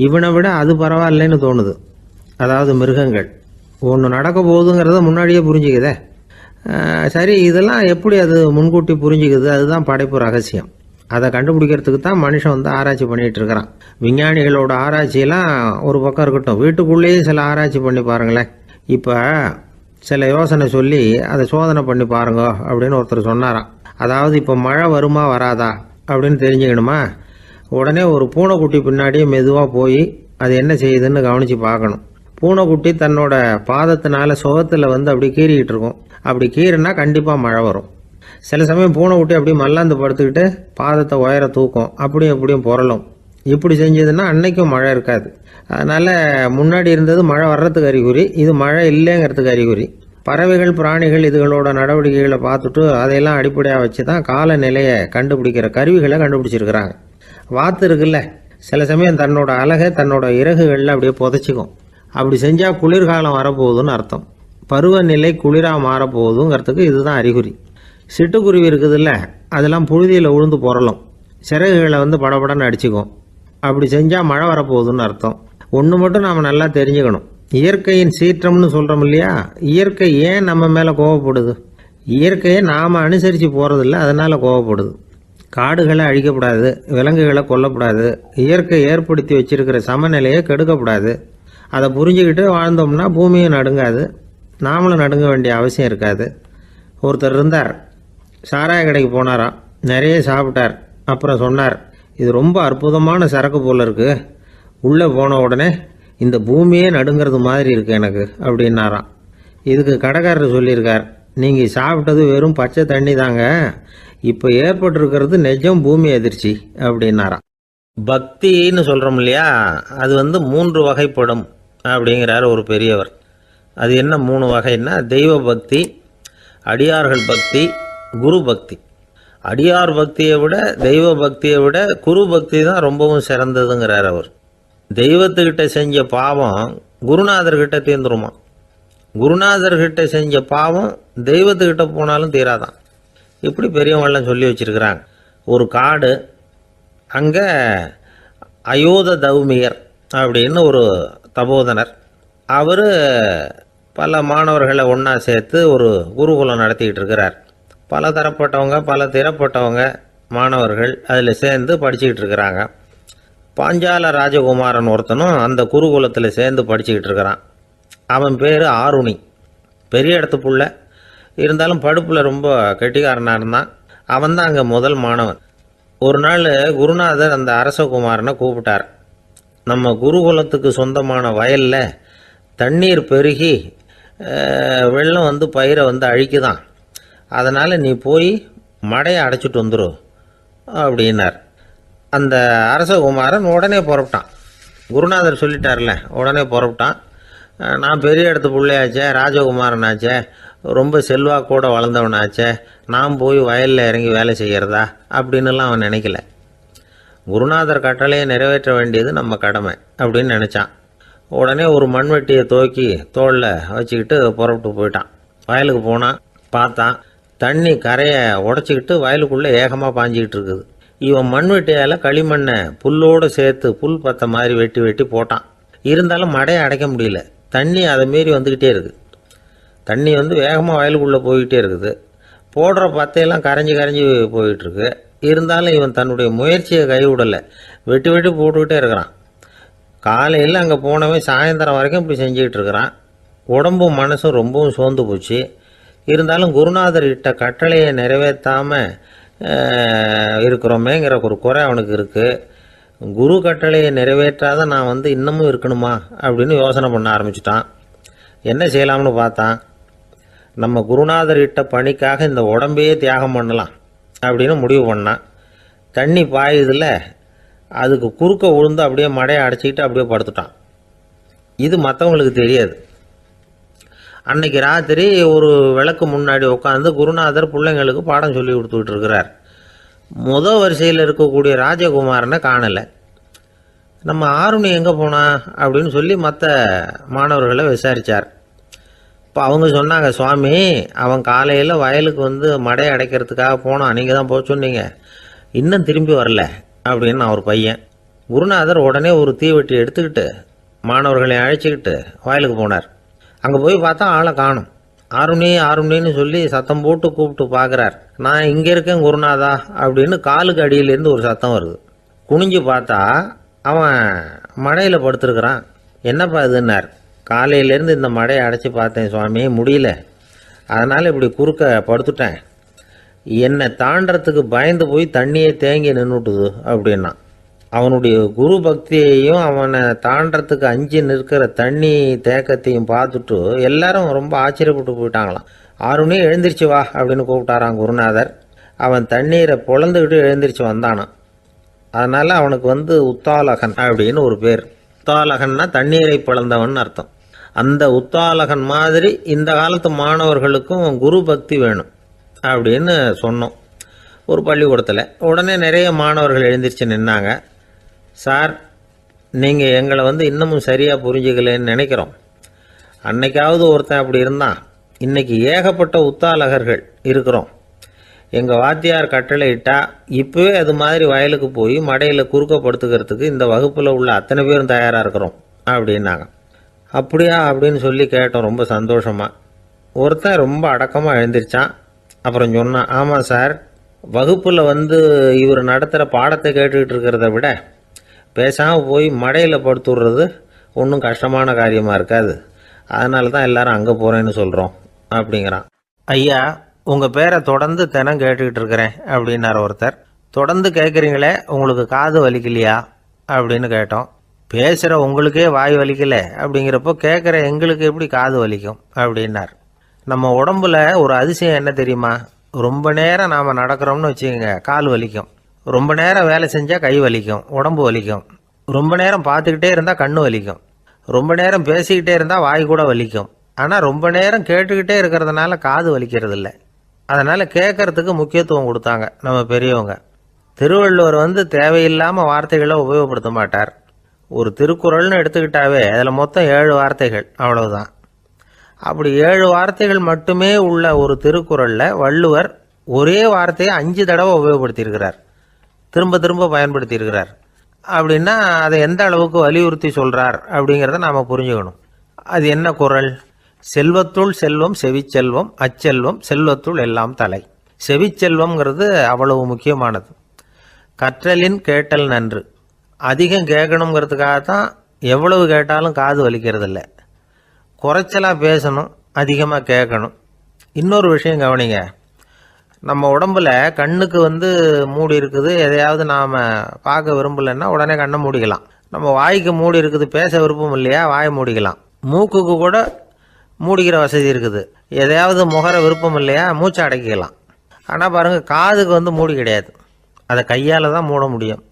இவனை விட அது பரவாயில்லைன்னு தோணுது. அதாவது மிருகங்கள் ஒன்று நடக்க போகுதுங்கிறத முன்னாடியே புரிஞ்சுக்குதே. சரி, இதெல்லாம் எப்படி அது முன்கூட்டி புரிஞ்சுக்குது? அதுதான் படைப்பு ரகசியம். அதை கண்டுபிடிக்கிறதுக்கு தான் மனுஷன் ஆராய்ச்சி பண்ணிகிட்டு இருக்கிறான். விஞ்ஞானிகளோட ஆராய்ச்சியெல்லாம் ஒரு பக்கம் இருக்கட்டும், வீட்டுக்குள்ளேயே சில ஆராய்ச்சி பண்ணி பாருங்களேன். இப்போ சில யோசனை சொல்லி அதை சோதனை பண்ணி பாருங்க அப்படின்னு ஒருத்தர் சொன்னாராம். அதாவது இப்போ மழை வருமா வராதா அப்படின்னு தெரிஞ்சுக்கணுமா, உடனே ஒரு பூனைக்குட்டி பின்னாடியே மெதுவாக போய் அது என்ன செய்யுதுன்னு கவனித்து பார்க்கணும். பூனைக்குட்டி தன்னோட பாதத்தினால சுகத்தில் அப்படி கீறிக்கிட்டு இருக்கும். அப்படி கீறினா கண்டிப்பாக மழை வரும். சில சமயம் பூனைக்குட்டி அப்படி மல்லாந்து படுத்துக்கிட்டு பாதத்தை உயர தூக்கும், அப்படியும் எப்படியும் புரளும். இப்படி செஞ்சதுன்னா அன்னைக்கும் மழை இருக்காது. அதனால் முன்னாடி இருந்தது மழை வர்றதுக்கு அறிகுறி, இது மழை இல்லைங்கிறதுக்கு அறிகுறி. பறவைகள், பிராணிகள் இதுகளோட நடவடிக்கைகளை பார்த்துட்டு அதையெல்லாம் அடிப்படையாக வச்சு தான் காலநிலையை கண்டுபிடிக்கிற கருவிகளை கண்டுபிடிச்சிருக்கிறாங்க. வாத்து இருக்குல்ல, சில சமயம் தன்னோட அழகை தன்னோட இறகுகளில் அப்படியே புதைச்சிக்கும். அப்படி செஞ்சால் குளிர்காலம் வரப்போகுதுன்னு அர்த்தம். பருவநிலை குளிராக மாறப்போகுதுங்கிறதுக்கு இதுதான் அறிகுறி. சிட்டுக்குருவி இருக்குதுல்ல, அதெல்லாம் புழுதியில் உழுந்து புரளும், சிறகுகளை படபடன்னு அடிச்சுக்கும். அப்படி செஞ்சால் மழை வரப்போகுதுன்னு அர்த்தம். ஒன்று மட்டும் நாம் நல்லா தெரிஞ்சுக்கணும், இயற்கையின் சீற்றம்னு சொல்கிறோம் இல்லையா, இயற்கை ஏன் நம்ம மேலே கோவப்படுது? இயற்கையை நாம் அனுசரித்து போகிறதில்ல, அதனால் கோவப்படுது. காடுகளை அழிக்கப்படாது, விலங்குகளை கொல்லக்கூடாது, இயற்கை ஏற்படுத்தி வச்சிருக்கிற சமநிலையை கெடுக்கக்கூடாது. அதை புரிஞ்சுக்கிட்டு வாழ்ந்தோம்னா பூமியும் நடுங்காது, நாமளும் நடுங்க வேண்டிய அவசியம் இருக்காது. ஒருத்தர் இருந்தார், சாராய கடைக்கு போனாராம், நிறைய சாப்பிட்டார். அப்புறம் சொன்னார், இது ரொம்ப அற்புதமான சரக்கு போல் இருக்குது, உள்ளே போன உடனே இந்த பூமியே நடுங்கிறது மாதிரி இருக்குது எனக்கு அப்படின்னாராம். இதுக்கு கடைக்காரர் சொல்லியிருக்கார், நீங்கள் சாப்பிட்டது வெறும் பச்சை தண்ணி தாங்க, இப்போ ஏற்பட்டிருக்கிறது நிஜம் பூமி அதிர்ச்சி அப்படின்னாராம். பக்தின்னு சொல்கிறோம் இல்லையா, அது 3 வகைப்படும் அப்படிங்கிறார் ஒரு பெரியவர். அது என்ன 3 வகைன்னா, தெய்வ பக்தி, அடியார்கள் பக்தி, குரு பக்தி. அடியார் பக்தியை விட தெய்வ பக்தியை விட குரு பக்தி தான் ரொம்பவும் சிறந்ததுங்கிறார் அவர். தெய்வத்துக்கிட்ட செஞ்ச பாவம் குருநாதர்கிட்ட தீர்ந்துருமா, குருநாதர்கிட்ட செஞ்ச பாவம் தெய்வத்துக்கிட்ட போனாலும் தீராதான். இப்படி பெரியவங்களாம் சொல்லி வச்சிருக்கிறாங்க. ஒரு காடு, அங்கே அயோத தௌமியர் அப்படின்னு ஒரு தபோதனர், அவர் பல மாணவர்களை ஒன்றா சேர்த்து ஒரு குருகுலம் நடத்திக்கிட்டு இருக்கிறார். பல தரப்பட்டவங்க பல திறப்பட்டவங்க மாணவர்கள் அதில் சேர்ந்து படிச்சுக்கிட்டு இருக்கிறாங்க. பாஞ்சால ராஜகுமாரன் ஒருத்தனும் அந்த குருகுலத்தில் சேர்ந்து படிச்சுக்கிட்டு இருக்கிறான். அவன் பேர் ஆருணி. பெரிய இடத்து புள்ள, இருந்தாலும் படுப்பில் ரொம்ப கெட்டிக்காரனாக இருந்தான். அவன் தான் அங்கே முதல் மாணவன். ஒரு நாள் குருநாதர் அந்த அரசகுமாரனை கூப்பிட்டார். நம்ம குருகுலத்துக்கு சொந்தமான வயலில் தண்ணீர் பெருகி வெள்ளம் பயிரை அழிக்குதான், அதனால் நீ போய் மடையை அடைச்சிட்டு வந்துரு அப்படின்னார். அந்த அரசகுமாரன் உடனே புறப்பட்டான். குருநாதர் சொல்லிட்டார்ல, உடனே புறப்பட்டான். நான் பெரிய இடத்து பிள்ளையாச்சே, ராஜகுமாரனாச்சே, ரொம்ப செல்வாக்கூட வளர்ந்தவனாச்சே, நான் போய் வயலில் இறங்கி வேலை செய்கிறதா அப்படின்னுலாம் அவன் நினைக்கல. குருநாதர் கட்டளையை நிறைவேற்ற வேண்டியது நம்ம கடமை அப்படின்னு நினச்சான். உடனே ஒரு மண்வெட்டியை தூக்கி தோளில் வச்சுக்கிட்டு புறப்பட்டு போயிட்டான். வயலுக்கு போனான். பார்த்தான், தண்ணி கரையை உடச்சிக்கிட்டு வயலுக்குள்ளே ஏகமாக பாஞ்சிக்கிட்டு இருக்குது. இவன் மண்வெட்டியால் களிமண்ணை புல்லோடு சேர்த்து புல் பத்த மாதிரி வெட்டி வெட்டி போட்டான். இருந்தாலும் மடையை அடைக்க முடியல. தண்ணி அதை மீறி வந்துக்கிட்டே இருக்குது. தண்ணி வேகமாக வயலுக்குள்ளே போய்கிட்டே இருக்குது. போடுற பத்தையெல்லாம் கரைஞ்சி கரைஞ்சி போயிட்டுருக்கு. இருந்தாலும் இவன் தன்னுடைய முயற்சியை கைவிடலை. வெட்டி வெட்டி போட்டுக்கிட்டே இருக்கிறான். காலையில் அங்கே போனவன் சாயந்தரம் வரைக்கும் இப்படி செஞ்சுக்கிட்டு இருக்கிறான். உடம்பும் மனசும் ரொம்பவும் சோர்ந்து போச்சு. இருந்தாலும் குருநாதர் இட்ட கட்டளையை நிறைவேற்றாமல் இருக்கிறோமேங்கிற ஒரு குறை அவனுக்கு இருக்குது. குரு கட்டளையை நிறைவேற்றாத நான் இன்னமும் இருக்கணுமா அப்படின்னு யோசனை பண்ண ஆரம்பிச்சிட்டான். என்ன செய்யலாம்னு பார்த்தான். நம்ம குருநாதர் இட்ட பணிக்காக இந்த உடம்பையே தியாகம் பண்ணலாம் அப்படின்னு முடிவு பண்ணான். தண்ணி பாயுதில்ல, அதுக்கு குறுக்க விழுந்து அப்படியே மடையை அடைச்சிக்கிட்டு அப்படியே படுத்துட்டான். இது மற்றவங்களுக்கு தெரியாது. அன்னைக்கு ராத்திரி ஒரு விளக்கு முன்னாடி உட்காந்து குருநாதர் பிள்ளைங்களுக்கு பாடம் சொல்லி கொடுத்துக்கிட்டு இருக்கிறார். முதல் வரிசையில் இருக்கக்கூடிய ராஜகுமாரனை காணலை. நம்ம ஆருணி எங்கே போனா அப்படின்னு சொல்லி மற்ற மாணவர்களை விசாரித்தார். இப்போ அவங்க சொன்னாங்க, சுவாமி, அவன் காலையில் வயலுக்கு மடையை அடைக்கிறதுக்காக போனான், நீங்கள் தான் போக சொன்னீங்க, இன்னும் திரும்பி வரல அப்படின்னு அவர் பையன். குருநாதர் உடனே ஒரு தீவெட்டி எடுத்துக்கிட்டு மாணவர்களை அழைச்சிக்கிட்டு வயலுக்கு போனார். அங்கே போய் பார்த்தா ஆளை காணும். ஆருணி ஆருணின்னு சொல்லி சத்தம் போட்டு கூப்பிட்டு பார்க்குறார். நான் இங்கே இருக்கேன் குருநாதா அப்படின்னு காலுக்கு அடியிலேருந்து ஒரு சத்தம் வருது. குனிஞ்சு பார்த்தா அவன் மடையில் படுத்துருக்கிறான். என்னப்பா இதுன்னார். காலையிலேருந்து இந்த மடையை அடைச்சி பார்த்தேன் சுவாமி, முடியல, அதனால் இப்படி குறுக்க படுத்துட்டேன். என்னை தாண்டறதுக்கு பயந்து போய் தண்ணியே தேங்கி நின்றுட்டுது அப்படின்னா. அவனுடைய குரு பக்தியையும் அவனை தாண்டறதுக்கு அஞ்சு நிற்கிற தண்ணி தேக்கத்தையும் பார்த்துட்டு எல்லாரும் ரொம்ப ஆச்சரியப்பட்டு போயிட்டாங்களாம். ஆருணி எழுந்திரிச்சு வா அப்படின்னு கூப்பிட்டாரான் குருநாதர். அவன் தண்ணீரை பொழந்துக்கிட்டு எழுந்திரிச்சு வந்தானான். அதனால் அவனுக்கு உத்தாலகன் அப்படின்னு ஒரு பேர். உத்தாலகன்னா தண்ணீரை பிளந்தவன் அர்த்தம். அந்த உத்தாலகன் மாதிரி இந்த காலத்து மாணவர்களுக்கும் குரு பக்தி வேணும் அப்படின்னு சொன்னோம் ஒரு பள்ளிக்கூடத்தில். உடனே நிறைய மாணவர்கள் எழுந்திரிச்சு நின்னாங்க. சார், நீங்கள் எங்களை இன்னமும் சரியாக புரிஞ்சுக்கலன்னு நினைக்கிறோம். அன்னைக்காவது ஒருத்தன் அப்படி இருந்தான். இன்னைக்கு ஏகப்பட்ட உத்தாலகர்கள் இருக்கிறோம். எங்கள் வாத்தியார் கட்டளை இட்டா இப்போவே அது மாதிரி வயலுக்கு போய் மடையில் குறுக்கப்படுத்துக்கிறதுக்கு இந்த வகுப்பில் உள்ள அத்தனை பேரும் தயாராக இருக்கிறோம் அப்படின்னாங்க. அப்படியா அப்படின்னு சொல்லி கேட்டோம் ரொம்ப சந்தோஷமாக. ஒருத்தன் ரொம்ப அடக்கமாக எழுந்திரிச்சான். அப்புறம் சொன்னான், ஆமாம் சார், வகுப்பில் இவர் நடத்துகிற பாடத்தை கேட்டுக்கிட்டு இருக்கிறத விட பேசாமல் போய் மடையில் படுத்துடுறது ஒன்றும் கஷ்டமான காரியமாக இருக்காது. அதனால தான் எல்லாரும் அங்கே போகிறேன்னு சொல்கிறோம் அப்படிங்கிறான். ஐயா, உங்கள் பேரை தொடர்ந்து தினம் கேட்டுக்கிட்டு இருக்கிறேன் அப்படின்னார் ஒருத்தர். தொடர்ந்து கேட்குறீங்களே, உங்களுக்கு காது வலிக்கலையா அப்படின்னு கேட்டோம். பேசுகிற உங்களுக்கே வாய் வலிக்கலை அப்படிங்கிறப்போ கேட்குற எங்களுக்கு எப்படி காது வலிக்கும் அப்படின்னார். நம்ம உடம்புல ஒரு அதிசயம் என்ன தெரியுமா? ரொம்ப நேரம் நாம் நடக்கிறோம்னு வச்சுக்கோங்க, கால் வலிக்கும். ரொம்ப நேரம் வேலை செஞ்சால் கை வலிக்கும், உடம்பு வலிக்கும். ரொம்ப நேரம் பார்த்துக்கிட்டே இருந்தால் கண்ணு வலிக்கும். ரொம்ப நேரம் பேசிக்கிட்டே இருந்தால் வாய் கூட வலிக்கும். ஆனால் ரொம்ப நேரம் கேட்டுக்கிட்டே இருக்கிறதுனால காது வலிக்கிறது இல்லை. அதனால் கேட்கறதுக்கு முக்கியத்துவம் கொடுத்தாங்க நம்ம பெரியவங்க. திருவள்ளுவர் தேவையில்லாமல் வார்த்தைகளை உபயோகப்படுத்த மாட்டார். ஒரு திருக்குறள்னு எடுத்துக்கிட்டாவே அதில் மொத்தம் 7 வார்த்தைகள், அவ்வளவுதான். அப்படி 7 வார்த்தைகள் மட்டுமே உள்ள ஒரு திருக்குறளில் வள்ளுவர் ஒரே வார்த்தையை 5 தடவை உபயோகப்படுத்தியிருக்கிறார், திரும்ப திரும்ப பயன்படுத்தியிருக்கிறார். அப்படின்னா அதை எந்த அளவுக்கு வலியுறுத்தி சொல்கிறார் அப்படிங்கிறத நாம் புரிஞ்சுக்கணும். அது என்ன குறள்? செல்வத்துள் செல்வம் செவிச்செல்வம், அச்செல்வம் செல்வத்துள் எல்லாம் தலை. செவிச்செல்வம்ங்கிறது அவ்வளவு முக்கியமானது. கற்றலின் கேட்டல் நன்று. அதிகம் கேட்கணுங்கிறதுக்காகத்தான் எவ்வளவு கேட்டாலும் காது வலிக்கிறது இல்லை. குறைச்சலாக பேசணும், அதிகமாக கேட்கணும். இன்னொரு விஷயம் கவனிங்க, நம்ம உடம்புல கண்ணுக்கு மூடி இருக்குது, எதையாவது நாம் பார்க்க விரும்பலைன்னா உடனே கண்ணை மூடிக்கலாம். நம்ம வாய்க்கு மூடி இருக்குது, பேச விருப்பம் இல்லையா, வாயை மூடிக்கலாம். மூக்குக்கு கூட மூடிக்கிற வசதி இருக்குது, எதையாவது முகர விருப்பம் இல்லையா, மூச்சை அடக்கிக்கலாம். ஆனால் பாருங்கள், காதுக்கு மூடி கிடையாது, அதை கையால் தான் மூட முடியும்.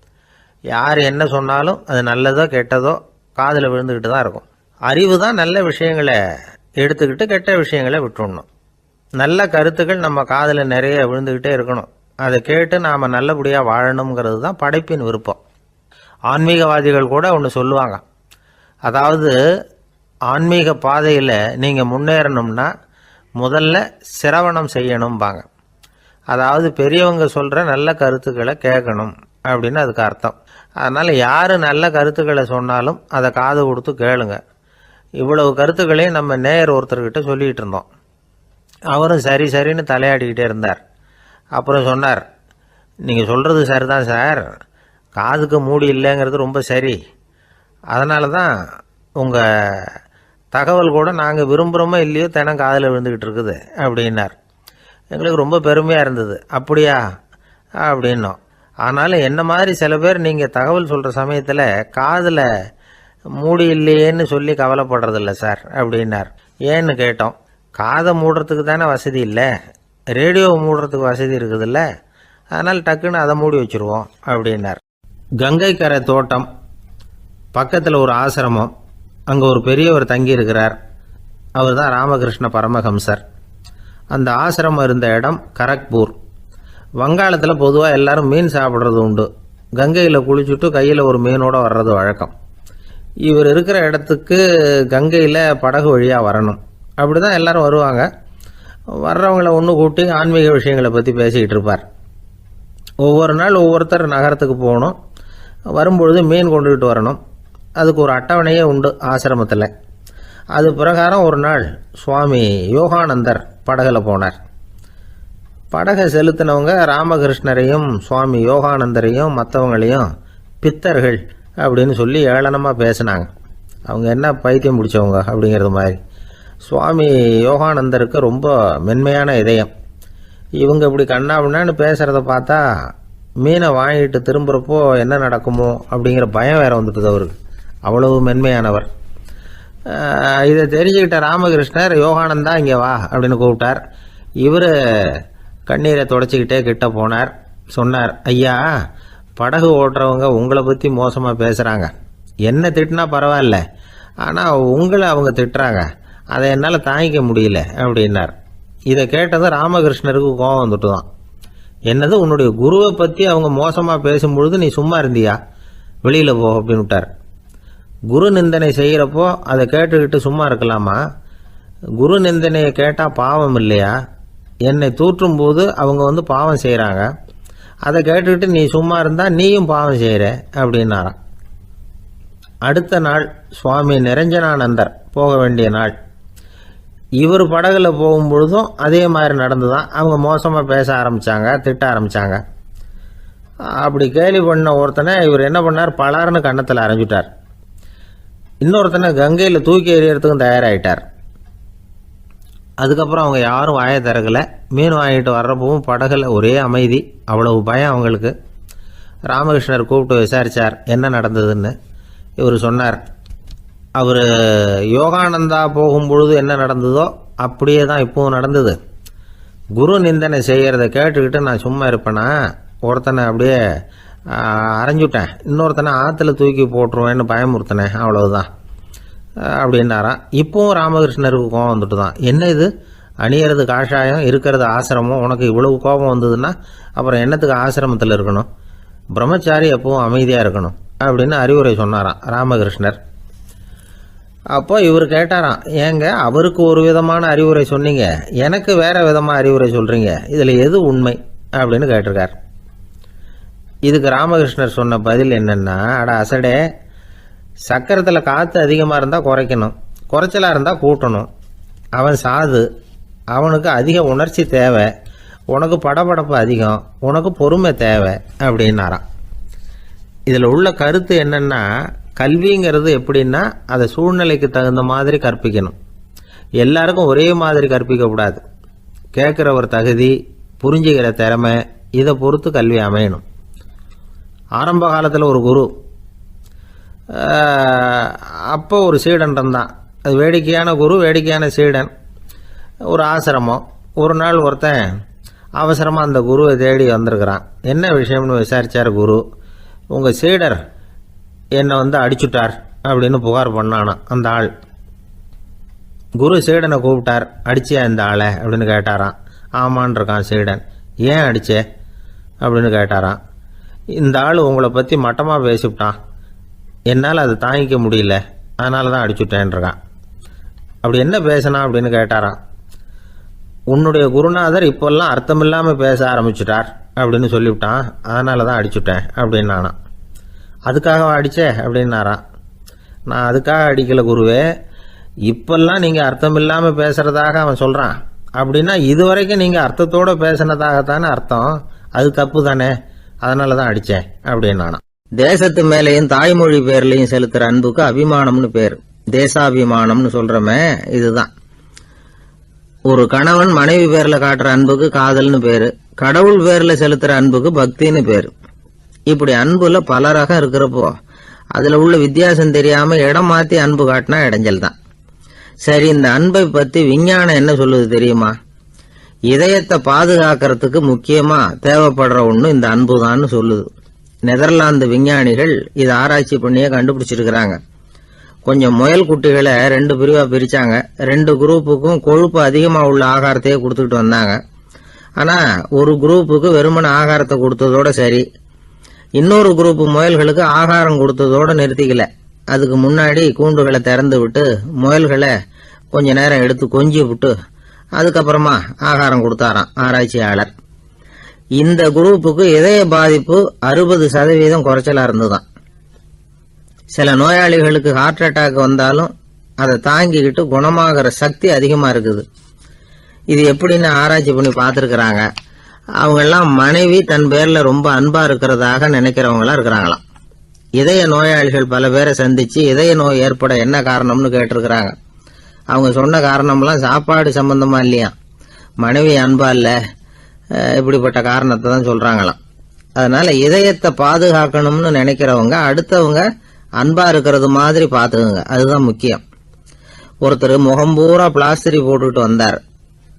யார் என்ன சொன்னாலும் அது நல்லதோ கெட்டதோ காதில் விழுந்துக்கிட்டு தான் இருக்கும். அறிவு தான் நல்ல விஷயங்களை எடுத்துக்கிட்டு கெட்ட விஷயங்களை விட்டுடணும். நல்ல கருத்துக்கள் நம்ம காதில் நிறைய விழுந்துக்கிட்டே இருக்கணும். அதை கேட்டு நாம் நல்லபடியாக வாழணுங்கிறது தான் படைப்பின் விருப்பம். ஆன்மீகவாதிகள் கூட ஒன்று சொல்லுவாங்க, அதாவது ஆன்மீக பாதையில் நீங்கள் முன்னேறணும்னா முதல்ல சிரவணம் செய்யணும்பாங்க. அதாவது பெரியவங்க சொல்கிற நல்ல கருத்துக்களை கேட்கணும் அப்படின்னு அதுக்கு அர்த்தம். அதனால் யார் நல்ல கருத்துக்களை சொன்னாலும் அதை காது கொடுத்து கேளுங்க. இவ்வளவு கருத்துக்களையும் நம்ம நேயர் ஒருத்தர்கிட்ட சொல்லிகிட்டு இருந்தோம். அவரும் சரி சரின்னு தலையாடிக்கிட்டே இருந்தார். அப்புறம் சொன்னார், நீங்கள் சொல்கிறது சரிதான் சார், காதுக்கு மூடி இல்லைங்கிறது ரொம்ப சரி. அதனால தான் உங்கள் தகவல் கூட நாங்கள் விரும்புகிறோமோ இல்லையோ தினம் காதில் விழுந்துக்கிட்டு இருக்குது அப்படின்னார். எங்களுக்கு ரொம்ப பெருமையாக இருந்தது. அப்படியா அப்படின்னோம். ஆனாலும் என்ன மாதிரி சில பேர் நீங்கள் தகவல் சொல்கிற சமயத்தில் காதில் மூடி இல்லையேன்னு சொல்லி கவலைப்படுறதில்ல சார் அப்படின்னார். ஏன்னு கேட்டோம். காதை மூடுறதுக்கு தானே வசதி இல்லை, ரேடியோவை மூடுறதுக்கு வசதி இருக்குதுல்ல, அதனால் டக்குன்னு அதை மூடி வச்சுருவோம் அப்படின்னார். கங்கை கரை தோட்டம் பக்கத்தில் ஒரு ஆசிரமம், அங்கே ஒரு பெரியவர் தங்கி இருக்கிறார். அவர் தான் ராமகிருஷ்ண பரமஹம்சர். அந்த ஆசிரமம் இருந்த இடம் கரக்பூர். வங்காளத்தில் பொதுவாக எல்லாரும் மீன் சாப்பிட்றது உண்டு. கங்கையில் குளிச்சுட்டு கையில் ஒரு மீனோடு வர்றது வழக்கம். இவர் இருக்கிற இடத்துக்கு கங்கையில் படகு வழியாக வரணும். அப்படி தான் எல்லோரும் வருவாங்க. வர்றவங்கள ஒன்று கூட்டி ஆன்மீக விஷயங்களை பற்றி பேசிக்கிட்டு இருப்பார். ஒவ்வொரு நாள் ஒவ்வொருத்தர் நகரத்துக்கு போகணும், வரும்பொழுது மீன் கொண்டுகிட்டு வரணும். அதுக்கு ஒரு அட்டவணையே உண்டு ஆசிரமத்தில். அது பிரகாரம் ஒரு நாள் சுவாமி யோகானந்தர் படகில் போனார். படகை செலுத்தினவங்க ராமகிருஷ்ணரையும் சுவாமி யோகானந்தரையும் மற்றவங்களையும் பித்தர்கள் அப்படின்னு சொல்லி ஏளனமாக பேசினாங்க. அவங்க என்ன பைத்தியம் பிடிச்சவங்க அப்படிங்கிறது மாதிரி. சுவாமி யோகானந்தருக்கு ரொம்ப மென்மையான இதயம். இவங்க இப்படி கண்ணாபின்னான்னு பேசுகிறத பார்த்தா மீனை வாங்கிட்டு திரும்புகிறப்போ என்ன நடக்குமோ அப்படிங்கிற பயம் வேறு வந்துட்டுது அவருக்கு. அவ்வளவு மென்மையானவர். இதை தெரிஞ்சுக்கிட்ட ராமகிருஷ்ணர், யோகானந்தா இங்கே வா அப்படின்னு கூப்பிட்டார். இவர் கண்ணீரை தொடச்சிக்கிட்டே கிட்ட போனார். சொன்னார், ஐயா, படகு ஓட்டுறவங்க உங்களை பற்றி மோசமாக பேசுகிறாங்க. என்ன திட்டினா பரவாயில்ல, ஆனால் உங்களை அவங்க திட்டுறாங்க, அதை என்னால் தாங்கிக்க முடியல அப்படின்னார். இதை கேட்டதும் ராமகிருஷ்ணருக்கு கோபம் வந்துட்டு தான். என்னது, உன்னுடைய குருவை பற்றி அவங்க மோசமாக பேசும்பொழுது நீ சும்மா இருந்தியா, வெளியில் போ அப்படின்னு விட்டார். குரு நிந்தனை செய்கிறப்போ அதை கேட்டுக்கிட்டு சும்மா இருக்கலாமா? குரு நிந்தனையை கேட்டால் பாவம் இல்லையா? என்னை தூற்றும் போது அவங்க பாவம் செய்கிறாங்க, அதை கேட்டுக்கிட்டு நீ சும்மா இருந்தால் நீயும் பாவம் செய்கிற அப்படின்னாராம். அடுத்த நாள் சுவாமி நிரஞ்சனானந்தர் போக வேண்டிய நாள். இவர் படகுல போகும்பொழுதும் அதே மாதிரி நடந்துதான். அவங்க மோசமாக பேச ஆரம்பித்தாங்க, திட்ட ஆரம்பித்தாங்க. அப்படி கேலி பண்ண ஒருத்தனை இவர் என்ன பண்ணார், பலார்னு கன்னத்தில் அரைஞ்சிட்டார். இன்னொருத்தனை கங்கையில் தூக்கி எறியறதுக்கும் தயாராகிட்டார். அதுக்கப்புறம் அவங்க யாரும் வாயை திறக்கலை. மீன் வாங்கிட்டு வர்றப்பவும் படகுல ஒரே அமைதி, அவ்வளவு பயம் அவங்களுக்கு. ராமகிருஷ்ணர் கூப்பிட்டு விசாரித்தார் என்ன நடந்ததுன்னு. இவர் சொன்னார், அவர் யோகானந்தா போகும்பொழுது என்ன நடந்ததோ அப்படியே தான் இப்போவும் நடந்தது. குரு நிந்தனை செய்கிறத கேட்டுக்கிட்டு நான் சும்மா இருப்பேனா, ஒருத்தனை அப்படியே அரைஞ்சுட்டேன், இன்னொருத்தனை ஆற்றுல தூக்கி போட்டுருவேன்னு பயமுறுத்தினேன், அவ்வளவுதான் அப்படின்னாராம். இப்போவும் ராமகிருஷ்ணருக்கு கோபம் வந்துட்டு தான். என்ன இது, அணியறது காஷாயம், இருக்கிறது ஆசிரமம், உனக்கு இவ்வளவு கோபம் வந்ததுன்னா அப்புறம் என்னத்துக்கு ஆசிரமத்தில் இருக்கணும், பிரம்மச்சாரி எப்பவும் அமைதியாக இருக்கணும் அப்படின்னு அறிவுரை சொன்னாராம் ராமகிருஷ்ணர். அப்போ இவர் கேட்டாராம், ஏங்க அவருக்கு ஒரு விதமான அறிவுரை சொன்னீங்க, எனக்கு வேற விதமாக அறிவுரை சொல்கிறீங்க, இதில் எது உண்மை அப்படின்னு கேட்டிருக்கார். இதுக்கு ராமகிருஷ்ணர் சொன்ன பதில் என்னென்னா, அட அசடே, சக்கரத்தில் காற்று அதிகமாக இருந்தால் குறைக்கணும், குறைச்சலாக இருந்தால் கூட்டணும். அவன் சாது, அவனுக்கு அதிக உணர்ச்சி தேவை, உனக்கு படபடப்பு அதிகம், உனக்கு பொறுமை தேவை அப்படின்னாராம். இதில் உள்ள கருத்து என்னென்னா, கல்விங்கிறது எப்படின்னா அதை சூழ்நிலைக்கு தகுந்த மாதிரி கற்பிக்கணும். எல்லாருக்கும் ஒரே மாதிரி கற்பிக்கக்கூடாது. கேட்குறவர் தகுதி, புரிஞ்சுக்கிற திறமை, இதை பொறுத்து கல்வி அமையணும். ஆரம்ப காலத்தில் ஒரு குரு, அப்போ ஒரு சீடன் இருந்தான். அது வேடிக்கையான குரு, வேடிக்கையான சீடன். ஒரு ஆசிரமம். ஒரு நாள் ஒருத்தன் அவசரமாக அந்த குருவை தேடி வந்திருக்கிறான். என்ன விஷயம்னு விசாரித்தார் குரு. உங்கள் சீடர் என்னை அடிச்சுட்டார் அப்படின்னு புகார் பண்ணானா அந்த ஆள். குரு சீடனை கூப்பிட்டார். அடிச்சியா இந்த ஆளை அப்படின்னு கேட்டாராம். ஆமான் இருக்கான் சீடன். ஏன் அடிச்சே அப்படின்னு கேட்டாராம். இந்த ஆள் உங்களை பற்றி மட்டமாக பேசிவிட்டான், என்னால் அதை தாங்கிக்க முடியல, அதனால தான் அடிச்சுட்டேன்ருக்கான். அப்படி என்ன பேசினா அப்படின்னு கேட்டாராம். உன்னுடைய குருநாதர் இப்போல்லாம் அர்த்தமில்லாமல் பேச ஆரம்பிச்சுட்டார் அப்படின்னு சொல்லிவிட்டான், அதனால தான் அடிச்சுட்டேன் அப்படின்னு நானா. அதுக்காக அடித்தே அப்படின்னாராம். நான் அதுக்காக அடிக்கலை குருவே, இப்பெல்லாம் நீங்கள் அர்த்தம் இல்லாமல் பேசுகிறதாக அவன் சொல்கிறான், அப்படின்னா இதுவரைக்கும் நீங்கள் அர்த்தத்தோடு பேசினதாகத்தானே அர்த்தம், அது தப்பு தானே, அதனால தான் அடித்தேன் அப்படின்னானா. தேசத்து மேலேயும் தாய்மொழி பேர்லையும் செலுத்துற அன்புக்கு அபிமானம்னு பேர். தேசாபிமானம்னு சொல்றமே இதுதான். ஒரு கணவன் மனைவி பேர்ல காட்டுற அன்புக்கு காதல்னு பேரு. கடவுள் பேர்ல செலுத்துற அன்புக்கு பக்தின்னு பேரு. இப்படி அன்புல பல ரகம் இருக்கிறப்போ அதுல உள்ள வித்தியாசம் தெரியாம இடம் மாத்தி அன்பு காட்டினா இடைஞ்சல் தான். சரி, இந்த அன்பை பத்தி விஞ்ஞானம் என்ன சொல்லுது தெரியுமா? இதயத்தை பாதுகாக்கிறதுக்கு முக்கியமா தேவைப்படுற ஒண்ணு இந்த அன்புதான்னு சொல்லுது. நெதர்லாந்து விஞ்ஞானிகள் இதை ஆராய்ச்சி பண்ணியே கண்டுபிடிச்சிருக்கிறாங்க. கொஞ்சம் முயல் குட்டிகளை 2 பிரிவா பிரிச்சாங்க. 2 குரூப்புக்கும் கொழுப்பு அதிகமா உள்ள ஆகாரத்தையே கொடுத்துக்கிட்டு வந்தாங்க. ஆனா ஒரு குரூப்புக்கு வெறுமன ஆகாரத்தை கொடுத்ததோட சரி, இன்னொரு குரூப் முயல்களுக்கு ஆகாரம் கொடுத்ததோட நிறுத்திக்கல. அதுக்கு முன்னாடி கூண்டுகளை திறந்து விட்டு முயல்களை கொஞ்ச நேரம் எடுத்து கொஞ்சி விட்டு அதுக்கப்புறமா ஆகாரம் கொடுத்தாராம் ஆராய்ச்சியாளர். இந்த குரூப்புக்கு இதய பாதிப்பு 60% குறைச்சலா இருந்துதான். சில நோயாளிகளுக்கு ஹார்ட் அட்டாக் வந்தாலும் அதை தாங்கிக்கிட்டு குணமாகிற சக்தி அதிகமா இருக்குது. இது எப்படின்னு ஆராய்ச்சி பண்ணி பார்த்துருக்கிறாங்க. அவங்கெல்லாம் மனைவி தன் பேர்ல ரொம்ப அன்பா இருக்கிறதாக நினைக்கிறவங்களா இருக்கிறாங்களாம். இதய நோயாளிகள் பல பேரை சந்திச்சு இதய நோய் ஏற்பட என்ன காரணம்னு கேட்டிருக்கிறாங்க. அவங்க சொன்ன காரணம்லாம் சாப்பாடு சம்பந்தமா இல்லையா, மனைவி அன்பா இல்ல, இப்படிப்பட்ட காரணத்தை தான் சொல்றாங்களாம். அதனால இதயத்தை பாதுகாக்கணும்னு நினைக்கிறவங்க அடுத்தவங்க அன்பா இருக்கிறது மாதிரி பாத்துக்குங்க, அதுதான் முக்கியம். ஒருத்தர் முகம் பூரா பிளாஸ்டரி போட்டுக்கிட்டு வந்தார்.